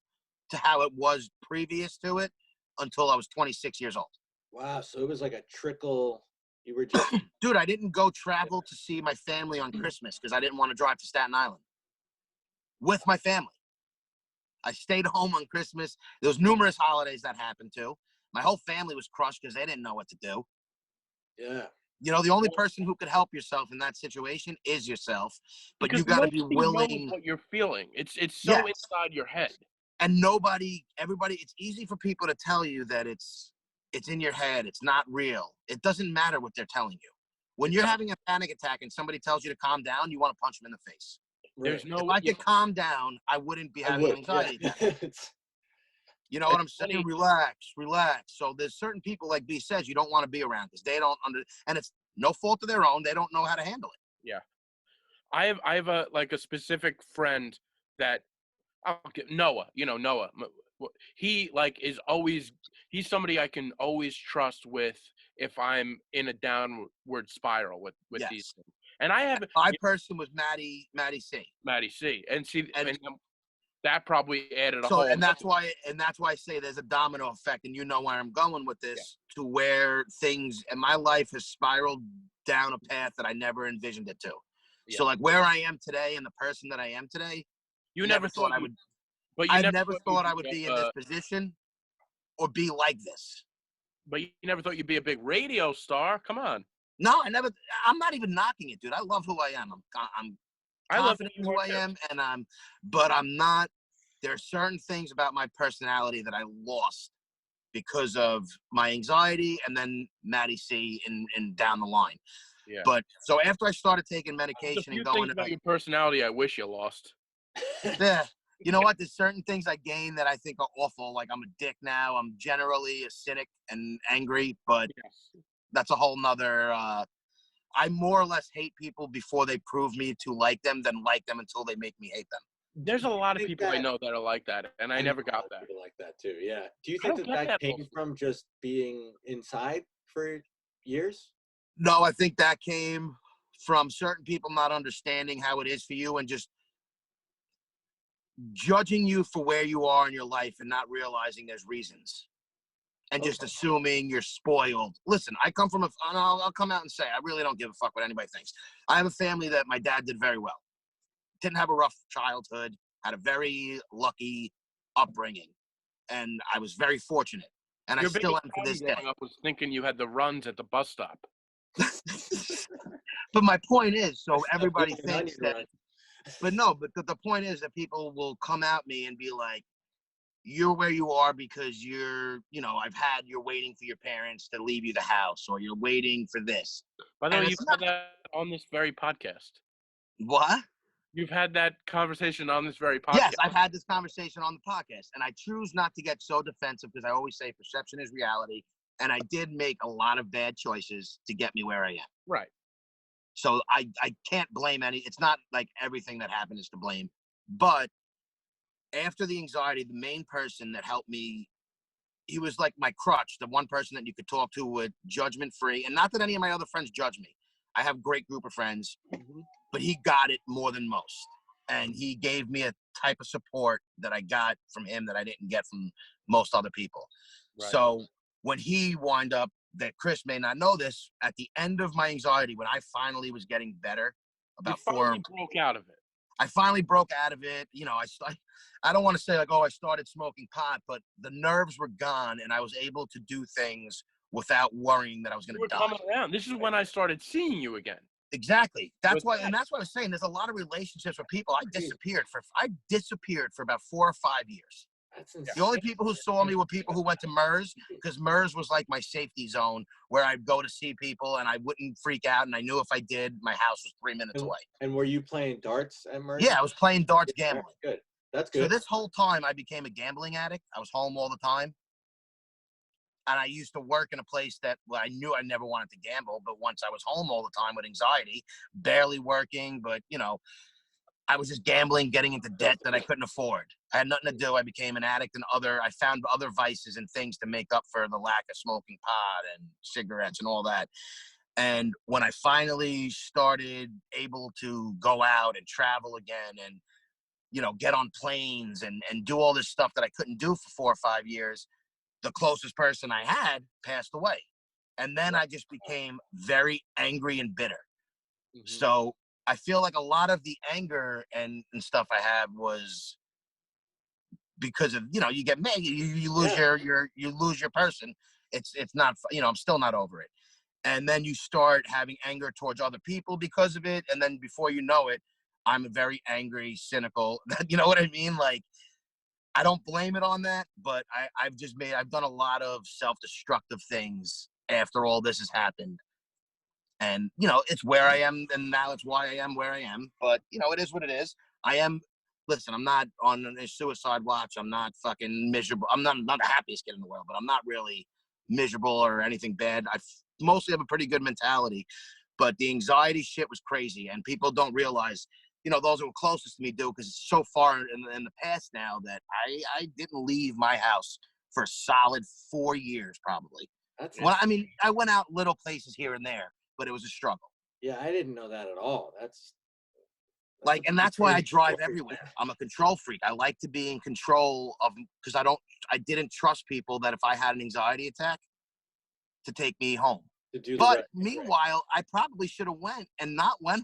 Speaker 3: to how it was previous to it, until I was 26 years old.
Speaker 2: Wow, so it was like a trickle. You were just
Speaker 3: dude. I didn't go travel to see my family on Christmas because I didn't want to drive to Staten Island with my family. I stayed home on Christmas. There was numerous holidays that happened too. My whole family was crushed because they didn't know what to do.
Speaker 2: Yeah.
Speaker 3: The only person who could help yourself in that situation is yourself. But
Speaker 1: because
Speaker 3: you got to be willing.
Speaker 1: Knows what you're feeling. It's so inside your head.
Speaker 3: And everybody, it's easy for people to tell you that it's in your head. It's not real. It doesn't matter what they're telling you. When you're having a panic attack and somebody tells you to calm down, you want to punch them in the face.
Speaker 2: Right.
Speaker 3: If I could calm down, I wouldn't be having anxiety attacks. You know what I'm saying? Relax. So there's certain people, like B says, you don't want to be around because they don't and it's no fault of their own. They don't know how to handle it.
Speaker 1: Yeah. I have a specific friend that Noah, Noah. He he's somebody I can always trust with if I'm in a downward spiral with these things. And I have
Speaker 3: my person was Maddie C.
Speaker 1: Maddie C. And that probably added a
Speaker 3: whole.
Speaker 1: And
Speaker 3: that's why I say there's a domino effect, and you know where I'm going with this, to where things in my life has spiraled down a path that I never envisioned it to. Yeah. So like where I am today and the person that I am today, you never thought I would. But I never thought I would be in this position or be like this.
Speaker 1: But you never thought you'd be a big radio star. Come on.
Speaker 3: No, I'm not even knocking it, dude. I love who I am. I'm confident in who I am, but I'm not. There are certain things about my personality that I lost because of my anxiety, and then Maddie C. and down the line. Yeah. But so after I started taking medication and going
Speaker 1: about your personality, I wish you lost.
Speaker 3: Yeah. You know what? There's certain things I gain that I think are awful. Like I'm a dick now. I'm generally a cynic and angry, but that's a whole nother I more or less hate people before they prove me to like them than like them until they make me hate them.
Speaker 1: There's a lot of
Speaker 2: think
Speaker 1: people I
Speaker 2: that-
Speaker 1: know that are like that, and I
Speaker 2: know
Speaker 1: never
Speaker 2: a lot
Speaker 1: got
Speaker 2: of
Speaker 1: that.
Speaker 2: people like that too. Yeah. Do you
Speaker 1: I
Speaker 2: think
Speaker 1: don't
Speaker 2: that
Speaker 1: get that
Speaker 2: came
Speaker 1: mostly.
Speaker 2: from just being inside for years?
Speaker 3: No, I think that came from certain people not understanding how it is for you and just judging you for where you are in your life and not realizing there's reasons and just
Speaker 2: Okay.
Speaker 3: assuming you're spoiled. Listen, I come from and I'll come out and say, I really don't give a fuck what anybody thinks. I have a family that my dad did very well. Didn't have a rough childhood, had a very lucky upbringing, and I was very fortunate. And
Speaker 1: Your
Speaker 3: I still
Speaker 1: biggest
Speaker 3: am to
Speaker 1: problem
Speaker 3: this day.
Speaker 1: growing up was thinking you had the runs at the bus stop.
Speaker 3: But my point is, so
Speaker 2: Stop
Speaker 3: everybody
Speaker 2: doing an
Speaker 3: thinks
Speaker 2: onion
Speaker 3: that,
Speaker 2: run.
Speaker 3: but no, but the point is that people will come at me and be like, you're where you are because you're waiting for your parents to leave you the house, or you're waiting for this.
Speaker 1: By the
Speaker 3: And
Speaker 1: way,
Speaker 3: it's
Speaker 1: you've
Speaker 3: not,
Speaker 1: had that on this very podcast.
Speaker 3: what?
Speaker 1: You've had that conversation on this very podcast.
Speaker 3: Yes, I've had this conversation on the podcast, and I choose not to get so defensive because I always say perception is reality, and I did make a lot of bad choices to get me where I am.
Speaker 1: Right.
Speaker 3: So I can't blame it's not like everything that happened is to blame. But after the anxiety, the main person that helped me, he was like my crutch, the one person that you could talk to with judgment free. And not that any of my other friends judge me. I have a great group of friends, but he got it more than most. And he gave me a type of support that I got from him that I didn't get from most other people.
Speaker 1: Right.
Speaker 3: So when he wound up, that Chris may not know this, at the end of my anxiety, when I finally was getting better,
Speaker 1: You
Speaker 3: about
Speaker 1: finally broke out of it.
Speaker 3: I finally broke out of it. I don't want to say like, oh, I started smoking pot, but the nerves were gone and I was able to do things without worrying that I was going
Speaker 1: You were
Speaker 3: to die.
Speaker 1: coming around. This is when I started seeing you again.
Speaker 3: Exactly. That's
Speaker 1: With
Speaker 3: why,
Speaker 1: that.
Speaker 3: and that's what I was saying. There's a lot of relationships with people. I disappeared for about 4 or 5 years.
Speaker 2: That's
Speaker 3: The
Speaker 2: insane.
Speaker 3: only people who saw me were people who went to MERS, because MERS was like my safety zone where I'd go to see people and I wouldn't freak out. And I knew if I did, my house was 3 minutes away.
Speaker 2: And were you playing darts at Mercy?
Speaker 3: Yeah, I was playing darts,
Speaker 2: Yeah,
Speaker 3: gambling.
Speaker 2: Good. That's
Speaker 3: So
Speaker 2: good.
Speaker 3: this whole time I became a gambling addict. I was home all the time. And I used to work in a place that I knew I never wanted to gamble. But once I was home all the time with anxiety, barely working, but I was just gambling, getting into debt that I couldn't afford. I had nothing to do. I became an addict and I found other vices and things to make up for the lack of smoking pot and cigarettes and all that. And when I finally started able to go out and travel again and, get on planes and do all this stuff that I couldn't do for 4 or 5 years, the closest person I had passed away. And then I just became very angry and bitter. So I feel like a lot of the anger and stuff I have was because of, you get mad, you lose you lose your person. It's not, I'm still not over it. And then you start having anger towards other people because of it. And then before you know it, I'm very angry, cynical. You know what I mean? Like, I don't blame it on that, but I've done a lot of self-destructive things after all this has happened. And, it's where I am, and now it's why I am where I am. But, it is what it is. Listen, I'm not on a suicide watch. I'm not fucking miserable. I'm not the happiest kid in the world, but I'm not really miserable or anything bad. I mostly have a pretty good mentality. But the anxiety shit was crazy, and people don't realize, those who are closest to me do, because it's so far in the past now that I didn't leave my house for a solid 4 years, probably. I went out little places here and there, but it was a struggle.
Speaker 2: Yeah, I didn't know that at all. That's
Speaker 3: and that's why I drive everywhere. I'm a control freak. I like to be in control of, because I didn't trust people that if I had an anxiety attack to take me home. But meanwhile, I probably should have went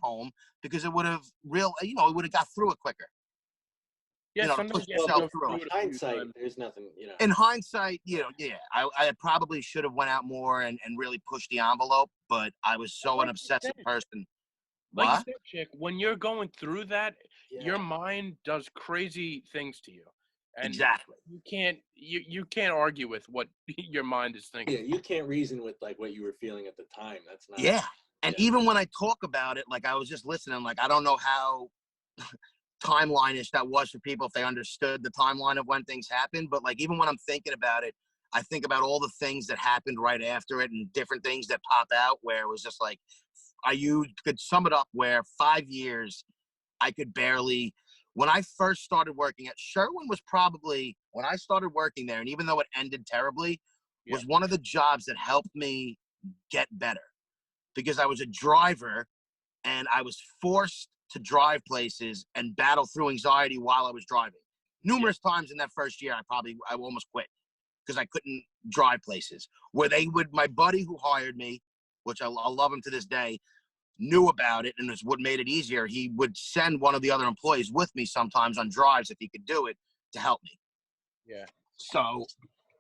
Speaker 3: home because it would have it would have got through it quicker.
Speaker 1: Yeah, sometimes you
Speaker 3: yourself
Speaker 1: have to go
Speaker 3: through
Speaker 1: through
Speaker 3: it.
Speaker 1: it a few
Speaker 2: hindsight,
Speaker 1: times.
Speaker 2: there's nothing,
Speaker 3: In hindsight, I probably should have went out more and really pushed the envelope, but I was so an obsessive person.
Speaker 1: Like
Speaker 3: What?
Speaker 1: you said, Chick, when you're going through that,
Speaker 2: Yeah.
Speaker 1: your mind does crazy things to you. And
Speaker 3: Exactly.
Speaker 1: you can't argue with what your mind is thinking.
Speaker 2: Yeah, you can't reason with like what you were feeling at the time. That's not.
Speaker 3: Yeah. And even when I talk about it, like I was just listening, like I don't know how timeline-ish that was for people if they understood the timeline of when things happened. But like even when I'm thinking about it, I think about all the things that happened right after it and different things that pop out where it was just like, could sum it up where 5 years I could barely. When I first started working at Sherwin was probably when I started working there, and even though it ended terribly,
Speaker 1: Yeah.
Speaker 3: was one of the jobs that helped me get better because I was a driver and I was forced to drive places and battle through anxiety while I was driving. Numerous times in that first year, I almost quit because I couldn't drive places where my buddy who hired me, which I love him to this day, knew about it and was what made it easier. He would send one of the other employees with me sometimes on drives if he could do it to help me.
Speaker 1: Yeah.
Speaker 3: So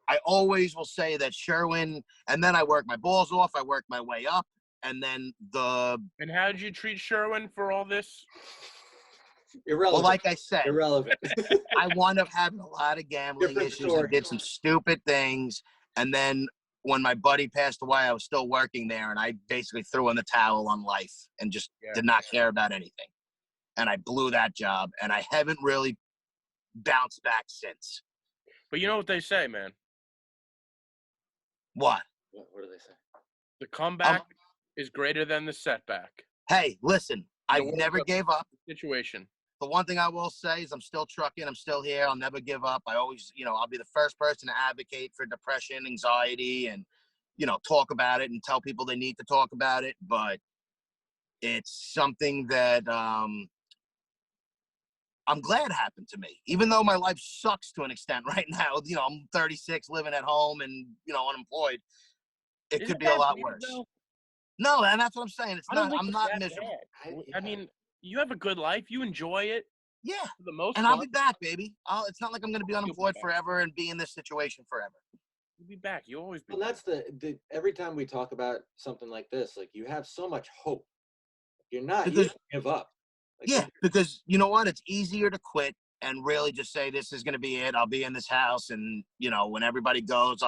Speaker 3: I always will say that Sherwin, and then I worked my balls off. I worked my way up. And then
Speaker 1: And how did you treat Sherwin for all this?
Speaker 2: Irrelevant.
Speaker 3: well, like I said,
Speaker 2: Irrelevant.
Speaker 3: I wound up having a lot of gambling
Speaker 2: Different
Speaker 3: issues
Speaker 2: story.
Speaker 3: and did some stupid things. And then when my buddy passed away, I was still working there, and I basically threw in the towel on life and just did not care about anything. And I blew that job, and I haven't really bounced back since.
Speaker 1: But you know what they say, man.
Speaker 3: What?
Speaker 2: What do they say?
Speaker 1: The comeback is greater than the setback.
Speaker 3: Hey, listen, I
Speaker 1: World
Speaker 3: never
Speaker 1: Cup
Speaker 3: gave up.
Speaker 1: situation.
Speaker 3: The one thing I will say is I'm still trucking. I'm still here. I'll never give up. I always, I'll be the first person to advocate for depression, anxiety, and, talk about it and tell people they need to talk about it. But it's something that I'm glad happened to me, even though my life sucks to an extent right now. I'm 36, living at home and, unemployed. It
Speaker 1: Isn't
Speaker 3: could be a
Speaker 1: that
Speaker 3: lot
Speaker 1: weird,
Speaker 3: worse.
Speaker 1: though?
Speaker 3: No, and that's what I'm saying. I'm not
Speaker 1: that
Speaker 3: miserable.
Speaker 1: bad. I mean, you have a good life. You enjoy it
Speaker 3: Yeah.
Speaker 1: for the most
Speaker 3: And
Speaker 1: part.
Speaker 3: I'll be back, baby. It's not like I'm going to be unemployed forever and be in this situation forever.
Speaker 1: You'll be back. You'll always be
Speaker 2: Well,
Speaker 1: back.
Speaker 2: that's the every time we talk about something like this, like you have so much hope. You don't give up. Like,
Speaker 3: Because you know what? It's easier to quit and really just say, this is going to be it. I'll be in this house. And, when everybody goes,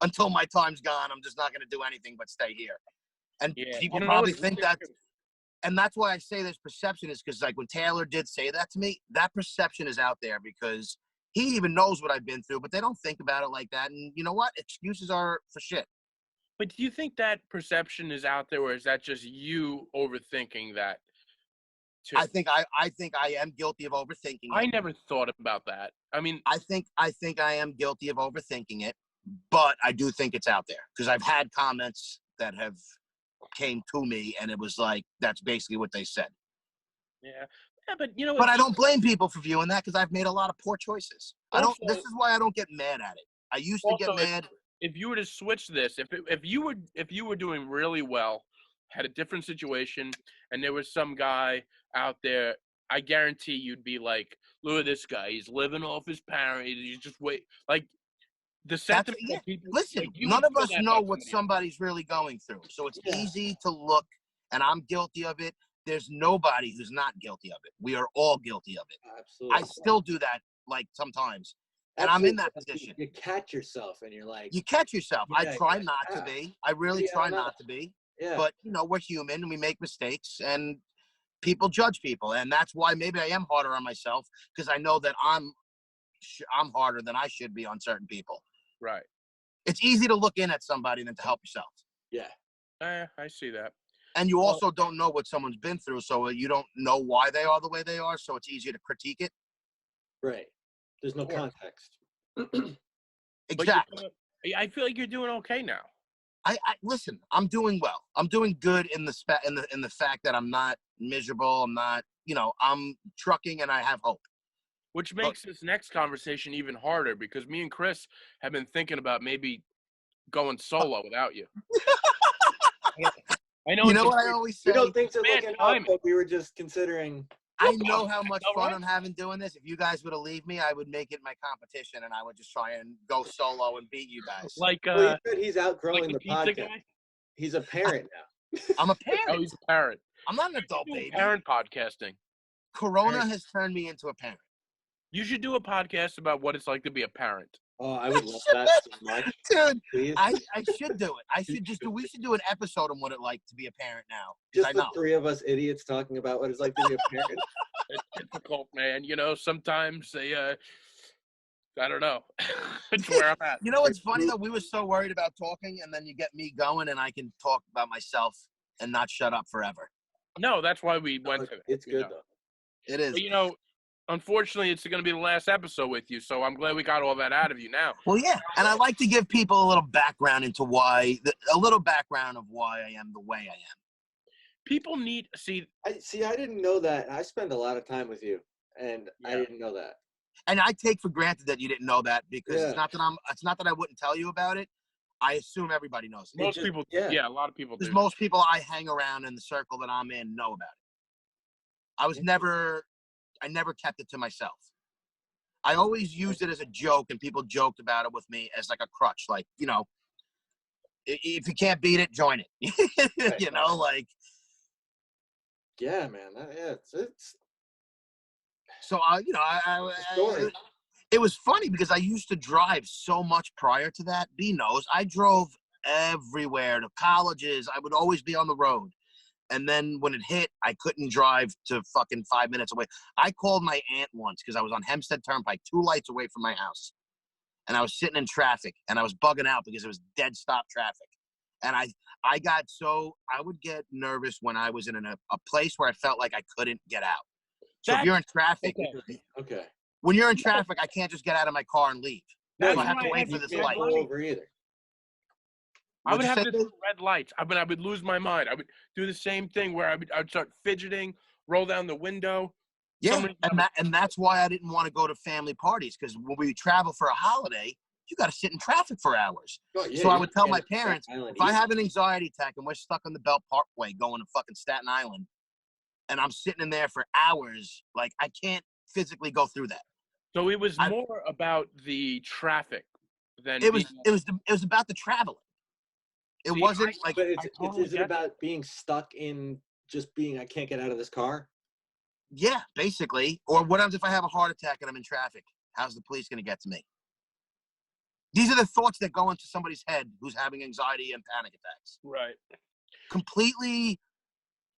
Speaker 3: until my time's gone, I'm just not going to do anything but stay here. And people probably think that. And that's why I say this perception is because, like, when Taylor did say that to me, that perception is out there because he even knows what I've been through, but they don't think about it like that. And you know what? Excuses are for shit.
Speaker 1: But do you think that perception is out there, or is that just you overthinking that? Too?
Speaker 3: I think I am guilty of overthinking it.
Speaker 1: I never thought about that. I mean,
Speaker 3: I think I am guilty of overthinking it, but I do think it's out there because I've had comments that have came to me, and it was like that's basically what they said.
Speaker 1: Yeah, but
Speaker 3: But I don't blame people for viewing that because I've made a lot of poor choices. This is why I don't get mad at it. I used to get mad.
Speaker 1: If you were to switch this, if you were doing really well, had a different situation, and there was some guy out there, I guarantee you'd be like, look at this guy. He's living off his parents. He's just wait. Like, the sentiment that people...
Speaker 3: Listen,
Speaker 1: like,
Speaker 3: none of us know what somebody's really going through. So it's easy to look, and I'm guilty of it. There's nobody who's not guilty of it. We are all guilty of it.
Speaker 2: Absolutely.
Speaker 3: I still do that, like, sometimes. And I'm in that position.
Speaker 2: You catch yourself, and you're like...
Speaker 3: You catch yourself. I try not to be. I really try not to be.
Speaker 2: Yeah.
Speaker 3: But, we're human, and we make mistakes, and people judge people. And that's why maybe I am harder on myself, because I know that I'm harder than I should be on certain people.
Speaker 1: Right.
Speaker 3: It's easy to look in at somebody than to help yourself.
Speaker 2: Yeah.
Speaker 1: I see that.
Speaker 3: And you also don't know what someone's been through, so you don't know why they are the way they are, so it's easier to critique it.
Speaker 2: Right. There's no context.
Speaker 3: Exactly.
Speaker 1: I feel like you're doing okay now.
Speaker 3: I listen, I'm doing well. I'm doing good in the fact that I'm not miserable. I'm not, I'm trucking and I have hope.
Speaker 1: Which makes this next conversation even harder because me and Chris have been thinking about maybe going solo without you. I know.
Speaker 3: You know what I always say?
Speaker 2: We don't think to looking up, but we were just considering.
Speaker 3: I know how much fun I'm having doing this. If you guys were to leave me, I would make it my competition, and I would just try and go solo and beat you guys.
Speaker 1: Like,
Speaker 2: well, you said he's outgrowing the podcast.
Speaker 1: Guy?
Speaker 2: He's a parent now.
Speaker 3: I'm a parent.
Speaker 1: Oh, he's a parent.
Speaker 3: I'm not an adult baby.
Speaker 1: Parent podcasting.
Speaker 3: Corona has turned me into a parent.
Speaker 1: You should do a podcast about what it's like to be a parent.
Speaker 2: Oh, I would love that so much.
Speaker 3: Dude,
Speaker 2: Please.
Speaker 3: I should do it. We should do an episode on what it's like to be a parent now.
Speaker 2: Just
Speaker 3: I know.
Speaker 2: the three of us idiots talking about what it's like to be a parent.
Speaker 1: It's difficult, man. Sometimes they, I don't know. It's where I'm at.
Speaker 3: You know what's funny, though? We were so worried about talking, and then you get me going, and I can talk about myself and not shut up forever.
Speaker 1: No, that's why we went to it.
Speaker 2: It's
Speaker 1: you
Speaker 2: good
Speaker 1: know.
Speaker 2: though.
Speaker 3: It is.
Speaker 1: But, you know, unfortunately, it's going to be the last episode with you, so I'm glad we got all that out of you now.
Speaker 3: Well, yeah, and I like to give people a little background into why I am the way I am.
Speaker 1: People need
Speaker 2: I didn't know that. I spend a lot of time with you, and I
Speaker 1: Yeah.
Speaker 2: didn't know that.
Speaker 3: And I take for granted that you didn't know that because
Speaker 2: Yeah.
Speaker 3: it's not that I wouldn't tell you about it. I assume everybody knows it.
Speaker 1: most people.
Speaker 2: yeah.
Speaker 1: A lot of people do.
Speaker 3: Because most people I hang around in the circle that I'm in know about it. I never kept it to myself. I always used it as a joke, and people joked about it with me as like a crutch. Like, you know, if you can't beat it, join it.
Speaker 2: Right.
Speaker 3: You know, like.
Speaker 2: Yeah, man. It's
Speaker 3: So, you know,
Speaker 2: story.
Speaker 3: it was funny because I used to drive so much prior to that. B knows I drove everywhere to colleges. I would always be on the road. And then when it hit, I couldn't drive to fucking 5 minutes away. I called my aunt once because I was on Hempstead Turnpike, 2 lights away from my house. And I was sitting in traffic and I was bugging out because it was dead stop traffic. And I would get nervous when I was in a place where I felt like I couldn't get out. So if you're in traffic,
Speaker 2: Okay.
Speaker 3: when you're in traffic, I can't just get out of my car and leave.
Speaker 1: That's
Speaker 3: So I have to
Speaker 1: why
Speaker 3: wait
Speaker 1: I
Speaker 3: for this
Speaker 2: You can't
Speaker 3: light.
Speaker 2: go over either.
Speaker 1: I would
Speaker 3: What'd you
Speaker 1: have
Speaker 3: say,
Speaker 1: this
Speaker 3: Dave?
Speaker 1: red lights. I would lose my mind. I would do the same thing where I would start fidgeting, roll down the window.
Speaker 3: Yeah,
Speaker 1: Somebody have
Speaker 3: and that's why I didn't want to go to family parties because when we travel for a holiday, you got to sit in traffic for hours.
Speaker 2: Oh, yeah,
Speaker 3: So I
Speaker 2: you
Speaker 3: would tell
Speaker 2: can't
Speaker 3: my
Speaker 2: go to Staten
Speaker 3: parents,
Speaker 2: Island
Speaker 3: if I
Speaker 2: either.
Speaker 3: have an anxiety attack and we're stuck on the Belt Parkway going to fucking Staten Island, and I'm sitting in there for hours, like I can't physically go through that.
Speaker 1: So it was more about the traffic than
Speaker 3: It was about the traveling. It
Speaker 1: See,
Speaker 3: wasn't like
Speaker 2: But
Speaker 1: totally
Speaker 2: is it
Speaker 1: get
Speaker 2: about being stuck in just being I can't get out of this car?
Speaker 3: yeah, basically. Or what happens if I have a heart attack and I'm in traffic? How's the police going to get to me? These are the thoughts that go into somebody's head who's having anxiety and panic attacks.
Speaker 1: right.
Speaker 3: Completely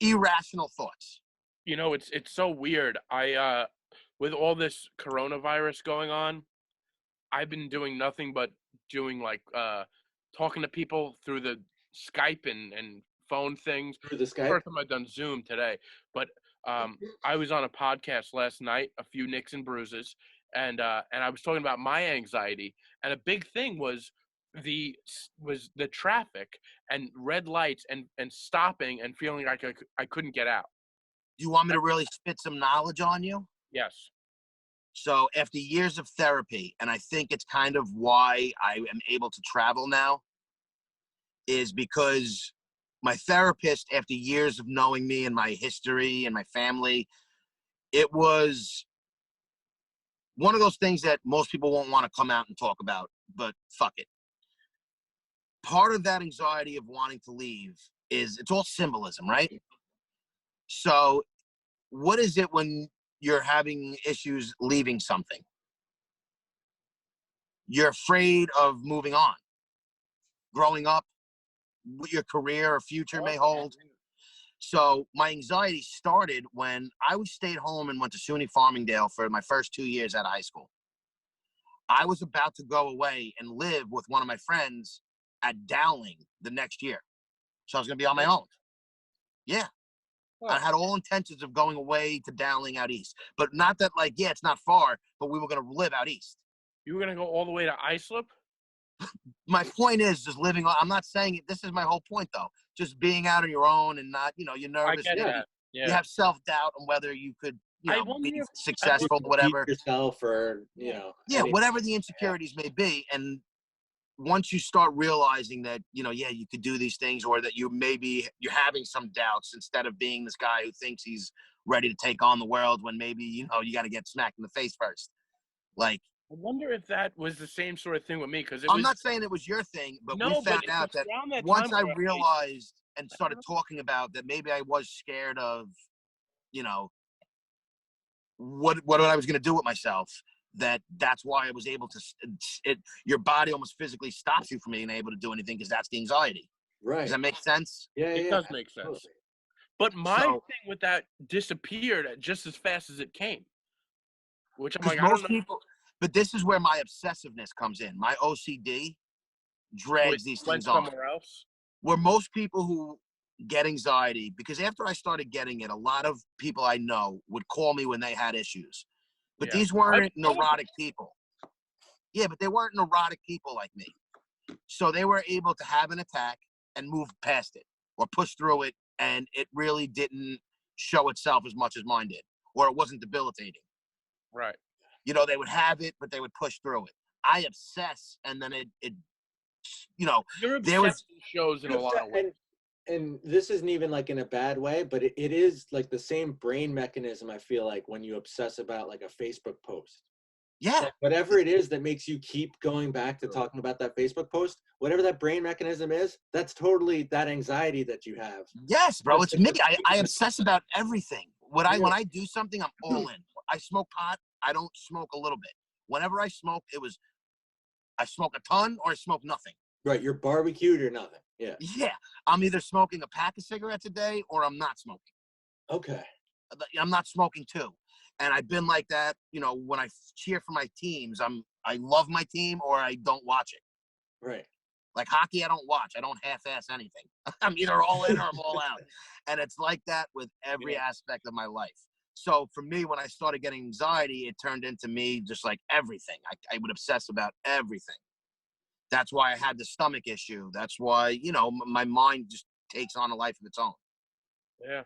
Speaker 3: irrational thoughts.
Speaker 1: You know, it's so weird. I with all this coronavirus going on, I've been doing nothing but doing like talking to people through the Skype and phone things.
Speaker 2: Through the Skype?
Speaker 1: First time I've done Zoom today, but I was on a podcast last night, a few nicks and bruises, and I was talking about my anxiety, and a big thing was the traffic and red lights and stopping and feeling like I couldn't get out.
Speaker 3: Do you want me to really spit some knowledge on you?
Speaker 1: Yes.
Speaker 3: So after years of therapy, and I think it's kind of why I am able to travel now, is because my therapist, after years of knowing me and my history and my family, it was one of those things that most people won't want to come out and talk about, but fuck it. Part of that anxiety of wanting to leave is it's all symbolism, right? So what is it when you're having issues leaving something? You're afraid of moving on, growing up, what your career or future may hold. So my anxiety started when I stayed home and went to SUNY Farmingdale for my first 2 years out of high school. I was about to go away and live with one of my friends at Dowling the next year. So I was going to be on my own. Yeah. I had all intentions of going away to Dowling out east. But not that, like, yeah, it's not far, but we were going to live out east.
Speaker 1: You were gonna go all the way to Islip?
Speaker 3: My point is just living on. I'm not saying it. This is my whole point, though. Just being out on your own and not, you're
Speaker 1: I
Speaker 3: nervous.
Speaker 1: get that.
Speaker 3: You
Speaker 1: Yeah.
Speaker 3: have self-doubt on whether you could,
Speaker 1: I
Speaker 3: be
Speaker 1: wonder if-
Speaker 3: successful, whatever.
Speaker 2: Beat yourself or
Speaker 3: Yeah,
Speaker 2: any-
Speaker 3: whatever the insecurities may be. And once you start realizing that, you could do these things, or that you're having some doubts instead of being this guy who thinks he's ready to take on the world when maybe, you got to get smacked in the face first. Like,
Speaker 1: I wonder if that was the same sort of thing with me, because
Speaker 3: I'm not saying it was your thing, but we found
Speaker 1: it
Speaker 3: out
Speaker 1: was
Speaker 3: that
Speaker 1: around that
Speaker 3: once I
Speaker 1: time where
Speaker 3: realized and started talking about that maybe I was scared of, what I was going to do with myself, that's why I was able to, your body almost physically stops you from being able to do anything because that's the anxiety.
Speaker 2: Right.
Speaker 3: Does that make sense?
Speaker 2: Yeah,
Speaker 1: it does make sense.
Speaker 2: absolutely.
Speaker 1: But my
Speaker 3: So-
Speaker 1: thing with that disappeared just as fast as it came, which I'm
Speaker 3: 'Cause
Speaker 1: like, I don't
Speaker 3: most
Speaker 1: know.
Speaker 3: people, but this is where my obsessiveness comes in. My OCD drags these
Speaker 1: Went
Speaker 3: things on.
Speaker 1: somewhere else.
Speaker 3: Where most people who get anxiety because after I started getting it, a lot of people I know would call me when they had issues. But these weren't neurotic people. Yeah, but they weren't neurotic people like me. So they were able to have an attack and move past it or push through it, and it really didn't show itself as much as mine did, or it wasn't debilitating.
Speaker 1: Right.
Speaker 3: You know, they would have it, but they would push through it. I obsess, and then it you know,
Speaker 1: Your
Speaker 3: there was
Speaker 1: obsession shows in a lot of ways.
Speaker 2: And this isn't even like in a bad way, but it is like the same brain mechanism, I feel like, when you obsess about like a Facebook post.
Speaker 3: yeah.
Speaker 2: Like, whatever it is that makes you keep going back to talking about that Facebook post, whatever that brain mechanism is, that's totally that anxiety that you have.
Speaker 3: Yes, bro, it's
Speaker 2: That's
Speaker 3: me.
Speaker 2: like
Speaker 3: I obsess about everything. When I do something, I'm all in. I smoke pot. I don't smoke a little bit. Whenever I smoke, I smoke a ton or I smoke nothing.
Speaker 2: Right, you're barbecued or nothing. Yeah.
Speaker 3: Yeah, I'm either smoking a pack of cigarettes a day or I'm not smoking.
Speaker 2: Okay.
Speaker 3: I'm not smoking too. And I've been like that, you know, when I cheer for my teams, I love my team or I don't watch it.
Speaker 2: Right.
Speaker 3: Like hockey, I don't watch. I don't half-ass anything. I'm either all in or I'm all out. And it's like that with every aspect of my life. So for me, when I started getting anxiety, it turned into me just like everything. I would obsess about everything. That's why I had the stomach issue. That's why, you know, my mind just takes on a life of its own.
Speaker 1: Yeah.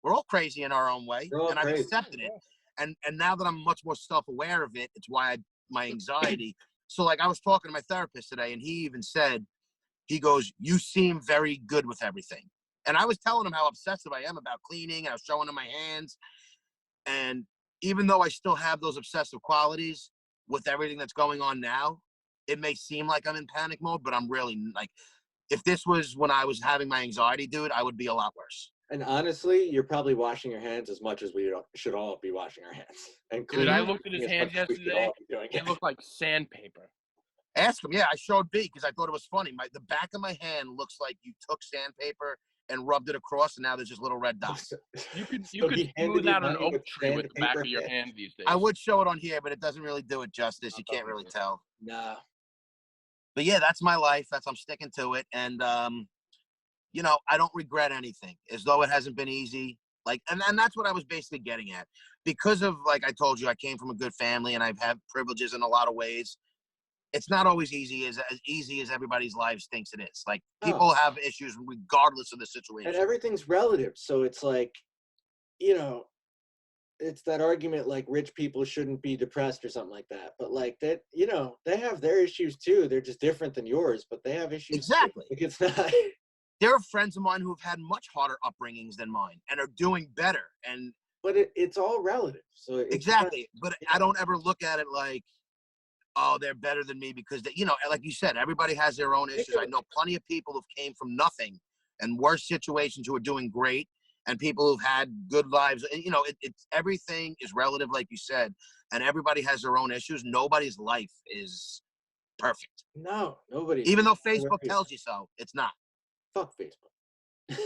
Speaker 3: We're all crazy in our own way,
Speaker 2: We're all
Speaker 3: and I've
Speaker 2: crazy.
Speaker 3: accepted it. And now that I'm much more self-aware of it, it's why my anxiety. So like I was talking to my therapist today, and he even said, he goes, "You seem very good with everything." And I was telling him how obsessive I am about cleaning. I was showing him my hands. And even though I still have those obsessive qualities with everything that's going on now, it may seem like I'm in panic mode, but I'm really like, if this was when I was having my anxiety, dude, I would be a lot worse.
Speaker 2: And honestly, you're probably washing your hands as much as we should all be washing our hands. And
Speaker 1: Dude, I
Speaker 2: cleaning
Speaker 1: looked at his
Speaker 2: as
Speaker 1: hands
Speaker 2: much as we should
Speaker 1: yesterday.
Speaker 2: all be doing
Speaker 1: It
Speaker 2: it.
Speaker 1: looked like sandpaper.
Speaker 3: Ask him. Yeah, I showed B because I thought it was funny. The back of my hand looks like you took sandpaper and rubbed it across, and now there's just little red dots.
Speaker 1: You could
Speaker 2: So he handed
Speaker 1: smooth
Speaker 2: you
Speaker 1: out an
Speaker 2: money
Speaker 1: oak
Speaker 2: with
Speaker 1: tree with the back
Speaker 2: sandpaper
Speaker 1: of your
Speaker 2: hands.
Speaker 1: hand these days.
Speaker 3: I would show it on here, but it doesn't really do it justice. You can't really tell.
Speaker 2: Nah.
Speaker 3: But yeah, that's my life. I'm sticking to it. And, you know, I don't regret anything as though it hasn't been easy. Like, and that's what I was basically getting at. Because of, like I told you, I came from a good family and I've had privileges in a lot of ways. It's not always easy as everybody's lives thinks it is. Like, people have issues regardless of the situation.
Speaker 2: And everything's relative. So it's like, you know, it's that argument like rich people shouldn't be depressed or something like that. But like that, you know, they have their issues too. They're just different than yours, but they have issues.
Speaker 3: Exactly.
Speaker 2: Like, it's not.
Speaker 3: There are friends of mine who have had much harder upbringings than mine and are doing better. And
Speaker 2: But it's all relative. So it's
Speaker 3: exactly. But I don't ever look at it like, oh, they're better than me because they, you know, like you said, everybody has their own issues. I know plenty of people who came from nothing and worse situations who are doing great, and people who've had good lives. And, you know, it's everything is relative, like you said, and everybody has their own issues. Nobody's life is perfect.
Speaker 2: No, nobody.
Speaker 3: Even though Facebook tells you so, it's not.
Speaker 2: Fuck Facebook.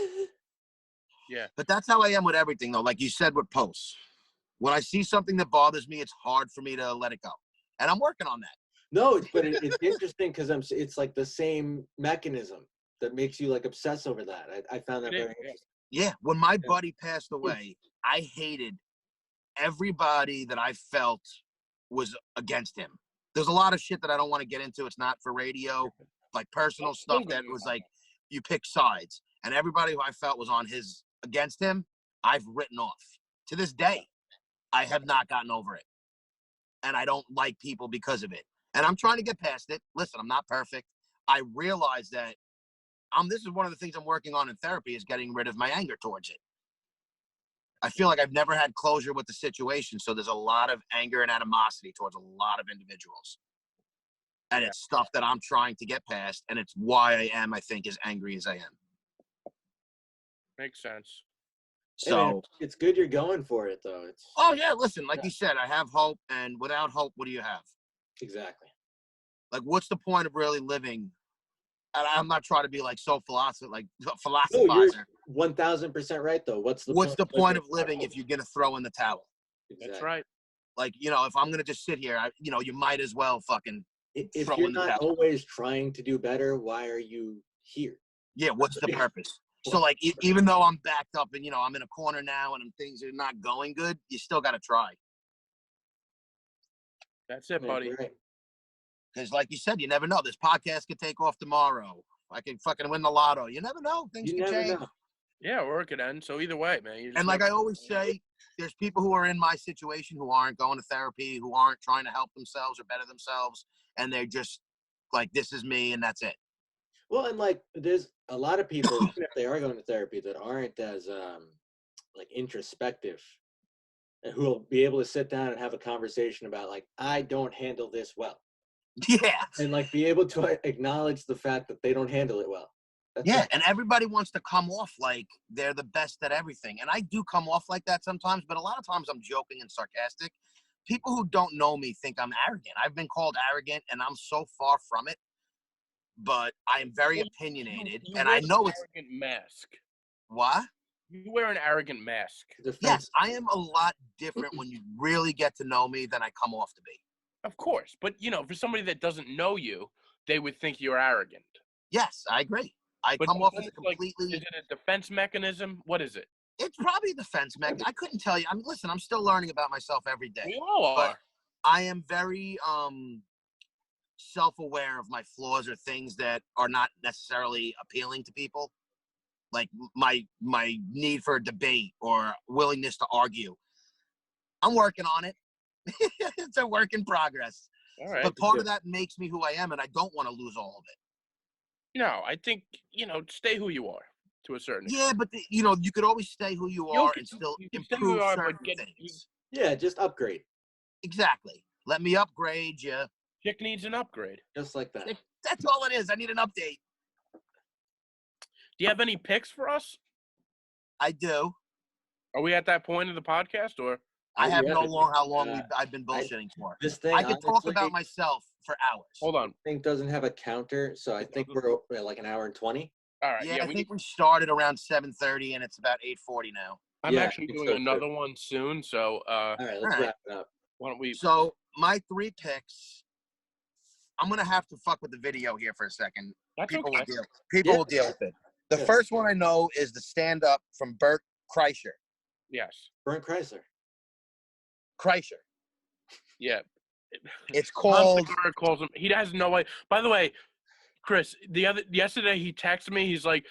Speaker 1: Yeah.
Speaker 3: But that's how I am with everything, though. Like you said with posts. When I see something that bothers me, it's hard for me to let it go. And I'm working on that.
Speaker 2: No, but it's interesting because it's like the same mechanism that makes you like obsess over that. I found that very interesting.
Speaker 3: Yeah. When my buddy passed away, I hated everybody that I felt was against him. There's a lot of shit that I don't want to get into. It's not for radio, like personal stuff that was like, you pick sides. And everybody who I felt was against him, I've written off. To this day, I have not gotten over it. And I don't like people because of it. And I'm trying to get past it. Listen, I'm not perfect. I realize that this is one of the things I'm working on in therapy is getting rid of my anger towards it. I feel like I've never had closure with the situation. So there's a lot of anger and animosity towards a lot of individuals. And it's stuff that I'm trying to get past. And it's why I am, I think, as angry as I am.
Speaker 1: Makes sense.
Speaker 2: Hey, man,
Speaker 3: So
Speaker 2: it's good you're going for it, though.
Speaker 3: oh yeah, listen, like you said, I have hope, and without hope, what do you have?
Speaker 2: Exactly.
Speaker 3: Like, what's the point of really living? And I'm not trying to be like so
Speaker 2: No, you're
Speaker 3: philosophizer.
Speaker 2: 1000% right, though. What's the
Speaker 3: point of living if you're gonna throw in the towel?
Speaker 2: Exactly.
Speaker 1: That's right.
Speaker 3: Like, you know, if I'm gonna just sit here, you might as well fucking
Speaker 2: If
Speaker 3: throw
Speaker 2: you're
Speaker 3: in the
Speaker 2: not
Speaker 3: towel.
Speaker 2: always trying to do better, why are you here?
Speaker 3: Yeah, what's the purpose? So like, even though I'm backed up and I'm in a corner now and things are not going good, you still got to try.
Speaker 1: That's it,
Speaker 2: Yeah,
Speaker 1: buddy.
Speaker 2: right.
Speaker 3: Because like you said, you never know. This podcast could take off tomorrow. I could fucking win the lotto. You never know. Things
Speaker 2: You
Speaker 3: can
Speaker 2: never
Speaker 3: change.
Speaker 2: know.
Speaker 1: Yeah, or it could end. So either way, man. You just
Speaker 3: And like
Speaker 1: never-
Speaker 3: I always say, there's people who are in my situation who aren't going to therapy, who aren't trying to help themselves or better themselves, and they're just like, this is me, and that's it.
Speaker 2: Well, and like there's a lot of people, even if they are going to therapy, that aren't as like introspective, and who will be able to sit down and have a conversation about like, I don't handle this well,
Speaker 3: Yeah.
Speaker 2: and like be able to acknowledge the fact that they don't handle it well. That's
Speaker 3: Yeah,
Speaker 2: it.
Speaker 3: and everybody wants to come off like they're the best at everything. And I do come off like that sometimes, but a lot of times I'm joking and sarcastic. People who don't know me think I'm arrogant. I've been called arrogant, and I'm so far from it. But I am very opinionated,
Speaker 1: You
Speaker 3: and
Speaker 1: wear
Speaker 3: I know
Speaker 1: an
Speaker 3: it's
Speaker 1: arrogant mask.
Speaker 3: what?
Speaker 1: You wear an arrogant mask.
Speaker 3: Yes, I am a lot different when you really get to know me than I come off to be.
Speaker 1: Of course, but for somebody that doesn't know you, they would think you're arrogant.
Speaker 3: Yes, I agree. I
Speaker 1: But
Speaker 3: come off as a
Speaker 1: like,
Speaker 3: completely.
Speaker 1: is it a defense mechanism? What is it?
Speaker 3: It's probably a defense mechanism. I couldn't tell you. I mean, listen, I'm still learning about myself every day.
Speaker 1: We all
Speaker 3: But
Speaker 1: are.
Speaker 3: I am very self-aware of my flaws or things that are not necessarily appealing to people, like my need for a debate or willingness to argue. I'm working on it. It's a work in progress.
Speaker 1: All right.
Speaker 3: But part of that makes me who I am, and I don't want to lose all of it.
Speaker 1: No, I think stay who you are to a certain extent.
Speaker 3: Yeah, but you could always stay who you are and still
Speaker 1: you can stay who
Speaker 3: improve
Speaker 1: you are, but
Speaker 3: certain
Speaker 1: get-
Speaker 3: things.
Speaker 2: Yeah, just upgrade,
Speaker 3: Exactly. Let me upgrade you.
Speaker 1: Chick needs an upgrade.
Speaker 2: just like that.
Speaker 3: That's all it is. I need an update.
Speaker 1: Do you have any picks for us?
Speaker 3: I do.
Speaker 1: Are we at that point of the podcast, or
Speaker 3: I have
Speaker 2: Yeah,
Speaker 3: no long how long
Speaker 2: uh,
Speaker 3: I've been bullshitting for.
Speaker 2: This thing,
Speaker 3: I could talk
Speaker 2: honestly,
Speaker 3: about myself for hours.
Speaker 1: hold on?
Speaker 2: thing doesn't have a counter, so I think we're at like an hour and 20.
Speaker 1: All right,
Speaker 3: Yeah, I
Speaker 1: we
Speaker 3: think we started around 7:30, and it's about 8:40 now.
Speaker 1: I'm
Speaker 2: Yeah, I
Speaker 1: actually
Speaker 2: think
Speaker 1: doing
Speaker 2: so, too.
Speaker 1: another one soon, so
Speaker 2: All right, let's
Speaker 3: All right.
Speaker 2: wrap it up.
Speaker 1: why don't we?
Speaker 3: So my 3 picks. I'm gonna have to fuck with the video here for a second.
Speaker 1: That's
Speaker 3: People
Speaker 1: okay.
Speaker 3: will deal with it. The
Speaker 2: Yeah.
Speaker 3: first one I know is the stand-up from Bert Kreischer.
Speaker 1: Yes.
Speaker 2: Bernd Kreischer.
Speaker 3: Kreischer.
Speaker 1: Yeah.
Speaker 3: It's
Speaker 1: Tom
Speaker 3: called.
Speaker 1: Segura calls him. He has no idea. By the way, Chris, yesterday he texted me. He's like,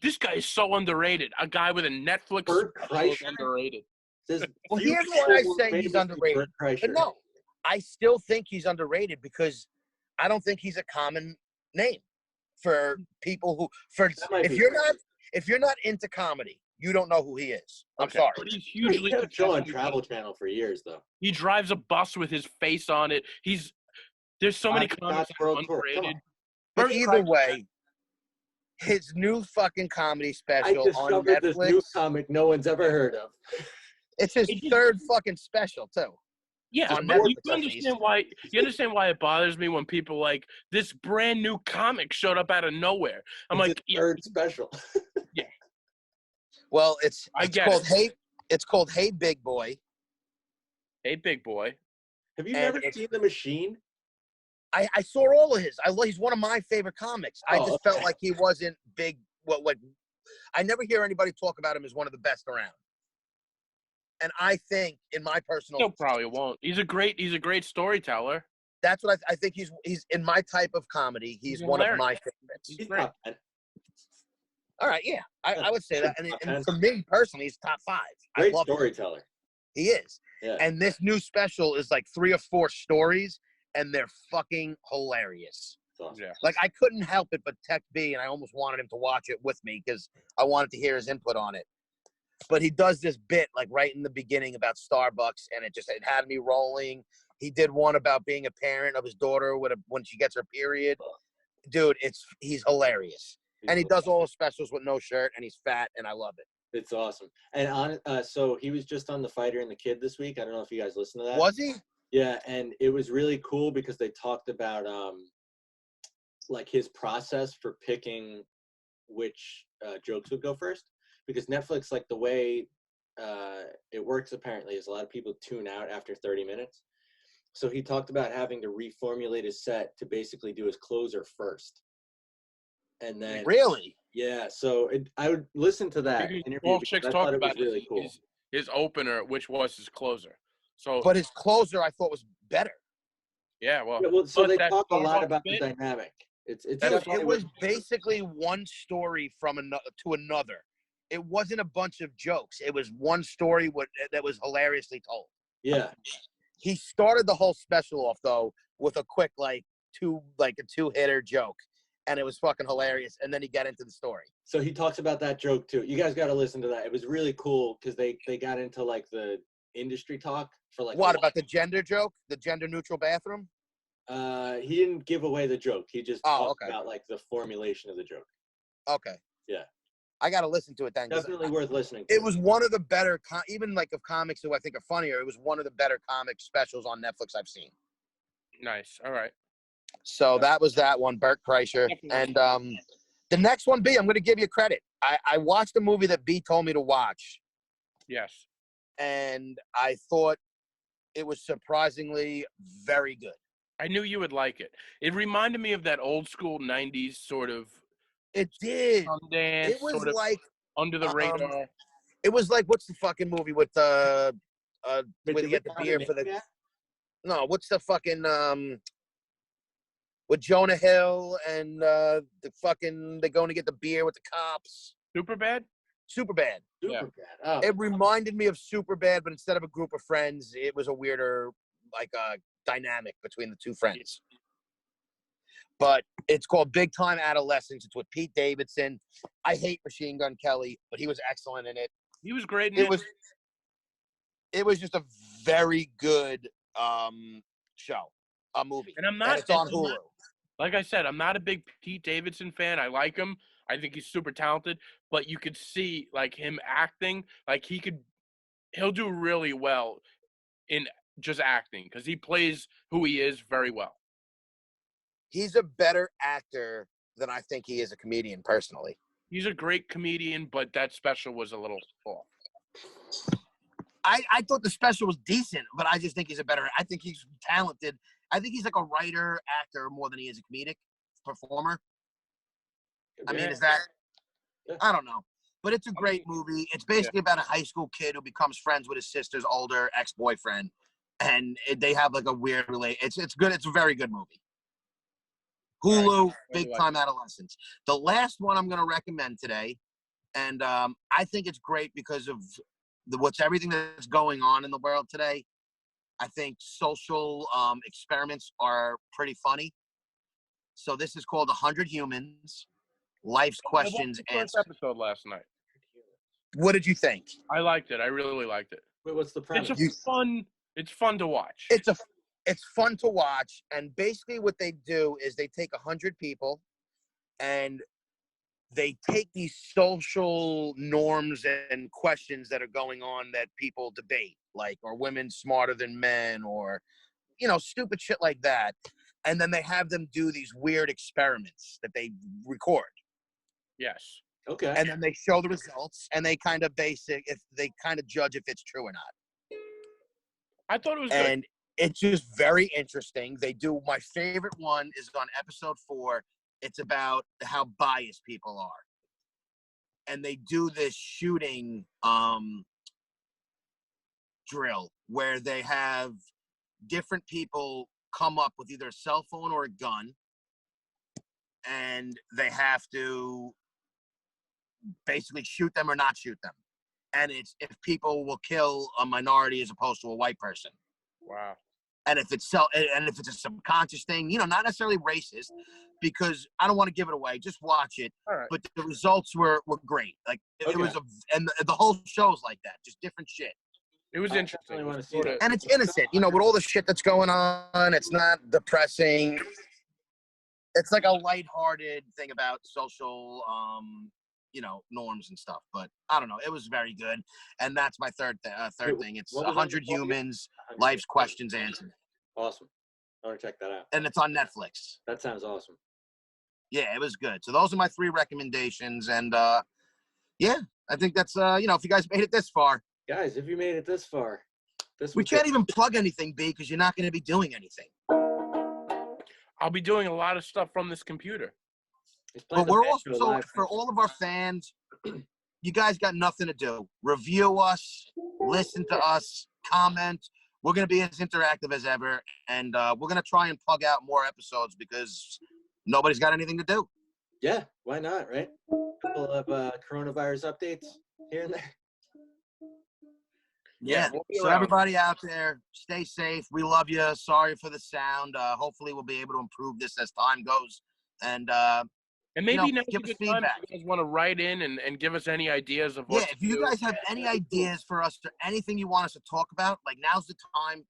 Speaker 1: this guy is so underrated. A guy with a Netflix
Speaker 2: Bert
Speaker 1: special is
Speaker 2: Kreischer?
Speaker 1: underrated.
Speaker 2: There's
Speaker 3: Well,
Speaker 2: few
Speaker 3: here's
Speaker 2: people
Speaker 3: what I
Speaker 2: more
Speaker 3: say he's
Speaker 2: famous than
Speaker 3: underrated.
Speaker 2: Bert Kreischer.
Speaker 3: But no, I still think he's underrated because I don't think he's a common name for people who.
Speaker 2: That might
Speaker 3: If
Speaker 2: be
Speaker 3: you're not into comedy, you don't know who he is. I'm
Speaker 1: Okay,
Speaker 3: sorry.
Speaker 1: but he's
Speaker 2: He
Speaker 1: hugely
Speaker 2: had a show on
Speaker 1: successful.
Speaker 2: Travel Channel for years, though.
Speaker 1: He drives a bus with his face on it. There's so many
Speaker 2: God's
Speaker 1: comics that are
Speaker 2: World Tour. Come
Speaker 1: underrated.
Speaker 2: on.
Speaker 3: But
Speaker 1: Bert
Speaker 3: either
Speaker 1: Kreischer-
Speaker 3: way, his new fucking comedy
Speaker 2: I
Speaker 3: special on
Speaker 2: discovered this new
Speaker 3: Netflix.
Speaker 2: comic no one's ever heard of.
Speaker 3: It's his
Speaker 1: It just-
Speaker 3: third fucking special too.
Speaker 1: Yeah,
Speaker 3: on
Speaker 1: but
Speaker 3: Netflix,
Speaker 1: you
Speaker 3: at
Speaker 1: understand why. You understand why it bothers me when people like this brand new comic showed up out of nowhere. I'm
Speaker 2: It's
Speaker 1: like,
Speaker 2: his third special.
Speaker 3: Well, it's
Speaker 1: I get
Speaker 3: called
Speaker 1: it.
Speaker 3: Hey. It's called Hey Big Boy.
Speaker 1: hey, big boy.
Speaker 2: Have you
Speaker 3: And
Speaker 2: never
Speaker 3: it's-
Speaker 2: seen The Machine?
Speaker 3: I saw all of his. He's one of my favorite comics. I
Speaker 2: Oh,
Speaker 3: just
Speaker 2: okay.
Speaker 3: felt like he wasn't big. What? I never hear anybody talk about him as one of the best around. And I think, in my personal,
Speaker 1: Still probably won't. He's a great storyteller.
Speaker 3: that's what I think he's in my type of comedy. He's one of my favorites.
Speaker 2: He's
Speaker 1: great.
Speaker 2: top 10.
Speaker 3: All right, yeah, I would say that. And
Speaker 2: Okay.
Speaker 3: for me personally, he's top 5. I
Speaker 2: Great
Speaker 3: love him.
Speaker 2: storyteller.
Speaker 3: He is.
Speaker 2: Yeah.
Speaker 3: And this new special is like 3 or 4 stories, and they're fucking hilarious.
Speaker 2: It's awesome.
Speaker 1: Yeah.
Speaker 3: Like, I couldn't help it but text B, and I almost wanted him to watch it with me because I wanted to hear his input on it. But he does this bit, like, right in the beginning about Starbucks, and it had me rolling. He did one about being a parent of his daughter when she gets her period. Dude, he's hilarious. And he does all his specials with no shirt, and he's fat, and I love it.
Speaker 2: It's awesome. And so he was just on The Fighter and the Kid this week. I don't know if you guys listened to that.
Speaker 3: Was he?
Speaker 2: Yeah, and it was really cool because they talked about like his process for picking which jokes would go first. Because Netflix, like the way it works apparently, is a lot of people tune out after 30 minutes. So he talked about having to reformulate his set to basically do his closer first. And then
Speaker 3: Really?
Speaker 2: Yeah, so I would listen to that
Speaker 1: Because
Speaker 2: interview
Speaker 1: all
Speaker 2: because
Speaker 1: chicks
Speaker 2: I
Speaker 1: talk
Speaker 2: thought it was
Speaker 1: about
Speaker 2: really cool.
Speaker 1: his opener, which was his closer. So
Speaker 3: But his closer, I thought, was better.
Speaker 1: yeah, well,
Speaker 2: Yeah, well, so
Speaker 1: but
Speaker 2: they
Speaker 1: that
Speaker 2: talk a lot
Speaker 1: Starbucks
Speaker 2: about the
Speaker 1: bit,
Speaker 2: dynamic. It's
Speaker 1: that
Speaker 3: Dude,
Speaker 2: definitely
Speaker 3: it
Speaker 2: what
Speaker 3: was basically one story from another to another. It wasn't a bunch of jokes. It was one story that was hilariously told.
Speaker 2: yeah.
Speaker 3: He started the whole special off though with a quick a two-hitter joke, and it was fucking hilarious. And then he got into the story.
Speaker 2: So he talks about that joke too. You guys got to listen to that. It was really cool because they got into like the industry talk for like
Speaker 3: What about the gender joke, the gender-neutral bathroom?
Speaker 2: he didn't give away the joke. He just talked
Speaker 3: Okay.
Speaker 2: about like the formulation of the joke.
Speaker 3: Okay.
Speaker 2: Yeah.
Speaker 3: I got to listen to it then.
Speaker 2: Definitely worth listening to.
Speaker 3: It was one of the better, even like of comics who I think are funnier. It was one of the better comic specials on Netflix I've seen.
Speaker 1: nice. All right.
Speaker 3: So
Speaker 2: Yeah.
Speaker 3: that was that one, Bert Kreischer. And the next one, B, I'm going to give you credit. I watched a movie that B told me to watch,
Speaker 1: Yes.
Speaker 3: and I thought it was surprisingly very good.
Speaker 1: I knew you would like it. It reminded me of that old school '90s sort of
Speaker 3: It did.
Speaker 1: Sundance,
Speaker 3: It was
Speaker 1: sort of
Speaker 3: like
Speaker 1: under the radar.
Speaker 3: it was like what's the fucking movie with where they get the beer for the
Speaker 2: Yeah.
Speaker 3: no, what's the fucking with Jonah Hill and they're going to get the beer with the cops.
Speaker 1: Superbad.
Speaker 3: Superbad.
Speaker 1: Yeah.
Speaker 2: Super bad. Oh,
Speaker 3: It reminded me of Superbad, but instead of a group of friends, it was a weirder dynamic between the two friends. But it's called Big Time Adolescence. It's with Pete Davidson. I hate Machine Gun Kelly, but he was excellent in it.
Speaker 1: He was great in it.
Speaker 3: It was just a very good movie.
Speaker 1: And I'm not.
Speaker 3: It's on Hulu.
Speaker 1: Like I said, I'm not a big Pete Davidson fan. I like him. I think he's super talented. But you could see like him acting. Like he'll do really well in just acting because he plays who he is very well.
Speaker 3: He's a better actor than I think he is a comedian, personally.
Speaker 1: He's a great comedian, but that special was a little off.
Speaker 3: I thought the special was decent, but I just think I think he's talented. I think he's like a writer, actor more than he is a comedic performer. I mean, is that, I don't know, but it's a great movie. It's basically about a high school kid who becomes friends with his sister's older ex-boyfriend, and they have like a weird relation. It's good. It's a very good movie. Hulu, Big Time Adolescence. The last one I'm going to recommend today, and I think it's great because of everything that's going on in the world today. I think social experiments are pretty funny. So this is called 100 Humans, Life's Questions
Speaker 1: I watched the
Speaker 3: Answered.
Speaker 1: first episode last night.
Speaker 3: What did you think?
Speaker 1: I liked it. I really liked it.
Speaker 2: Wait, what's the premise?
Speaker 1: It's fun to watch.
Speaker 3: It's fun to watch, and basically what they do is they take 100 people and they take these social norms and questions that are going on that people debate, like, are women smarter than men, or, stupid shit like that. And then they have them do these weird experiments that they record.
Speaker 1: Yes.
Speaker 2: Okay.
Speaker 3: And then they show the results, and they kind of judge if it's true or not.
Speaker 1: I thought it was good.
Speaker 3: And it's just very interesting. My favorite one is on episode 4. It's about how biased people are. And they do this shooting drill where they have different people come up with either a cell phone or a gun, and they have to basically shoot them or not shoot them. And it's if people will kill a minority as opposed to a white person.
Speaker 1: Wow.
Speaker 3: And if it's a subconscious thing, not necessarily racist, because I don't want to give it away. Just watch it.
Speaker 1: All right.
Speaker 3: But the results were great. Like it was and the whole show's like that, just different shit.
Speaker 1: It was interesting.
Speaker 2: definitely want to see that.
Speaker 3: And it's innocent, with all the shit that's going on. It's not depressing. It's like a lighthearted thing about social, norms and stuff. But I don't know. It was very good. And that's my third thing. It's
Speaker 2: what was
Speaker 3: 100
Speaker 2: that called again?
Speaker 3: Humans, Life's Questions Answered.
Speaker 2: Awesome. I want to check that out.
Speaker 3: And it's on Netflix.
Speaker 2: That sounds awesome.
Speaker 3: Yeah, it was good. So those are my 3 recommendations. And I think that's, if you guys made it this far.
Speaker 2: Guys, if you made it this far,
Speaker 3: We can't even plug anything, B, because you're not going to be doing anything.
Speaker 1: I'll be doing a lot of stuff from this computer.
Speaker 2: He's playing
Speaker 3: But
Speaker 2: the
Speaker 3: we're
Speaker 2: banjo
Speaker 3: also,
Speaker 2: live.
Speaker 3: for all of our fans, you guys got nothing to do. Review us, listen to us, comment. We're going to be as interactive as ever. And we're going to try and plug out more episodes because nobody's got anything to do.
Speaker 2: Yeah, why not, right? Couple of coronavirus updates here and there.
Speaker 3: Yeah.
Speaker 1: we'll be
Speaker 3: So
Speaker 1: around.
Speaker 3: everybody out there, stay safe. We love you. Sorry for the sound. Hopefully we'll be able to improve this as time goes. And
Speaker 1: And maybe now's
Speaker 3: give
Speaker 1: a
Speaker 3: us
Speaker 1: good time
Speaker 3: feedback.
Speaker 1: if you guys want to write in and give us any ideas of what
Speaker 3: Yeah,
Speaker 1: to
Speaker 3: if you
Speaker 1: do.
Speaker 3: guys have any ideas for us or anything you want us to talk about, like now's the time.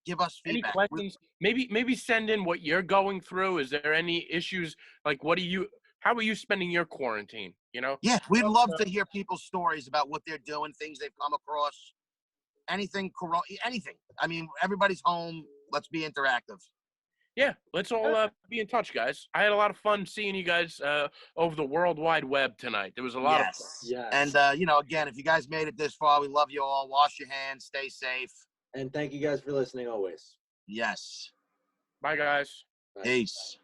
Speaker 3: Give us
Speaker 1: Any
Speaker 3: feedback.
Speaker 1: questions? Maybe send in what you're going through. Is there any issues? Like, how are you spending your quarantine? You know?
Speaker 3: Yeah, we'd love to hear people's stories about what they're doing, things they've come across, anything. I mean, everybody's home. Let's be interactive.
Speaker 1: Yeah, let's all be in touch, guys. I had a lot of fun seeing you guys over the World Wide Web tonight. There was a lot of fun.
Speaker 2: Yes.
Speaker 3: And again, if you guys made it this far, we love you all. Wash your hands. Stay safe.
Speaker 2: And thank you guys for listening always.
Speaker 3: Yes.
Speaker 1: Bye, guys.
Speaker 2: Bye.
Speaker 3: Peace.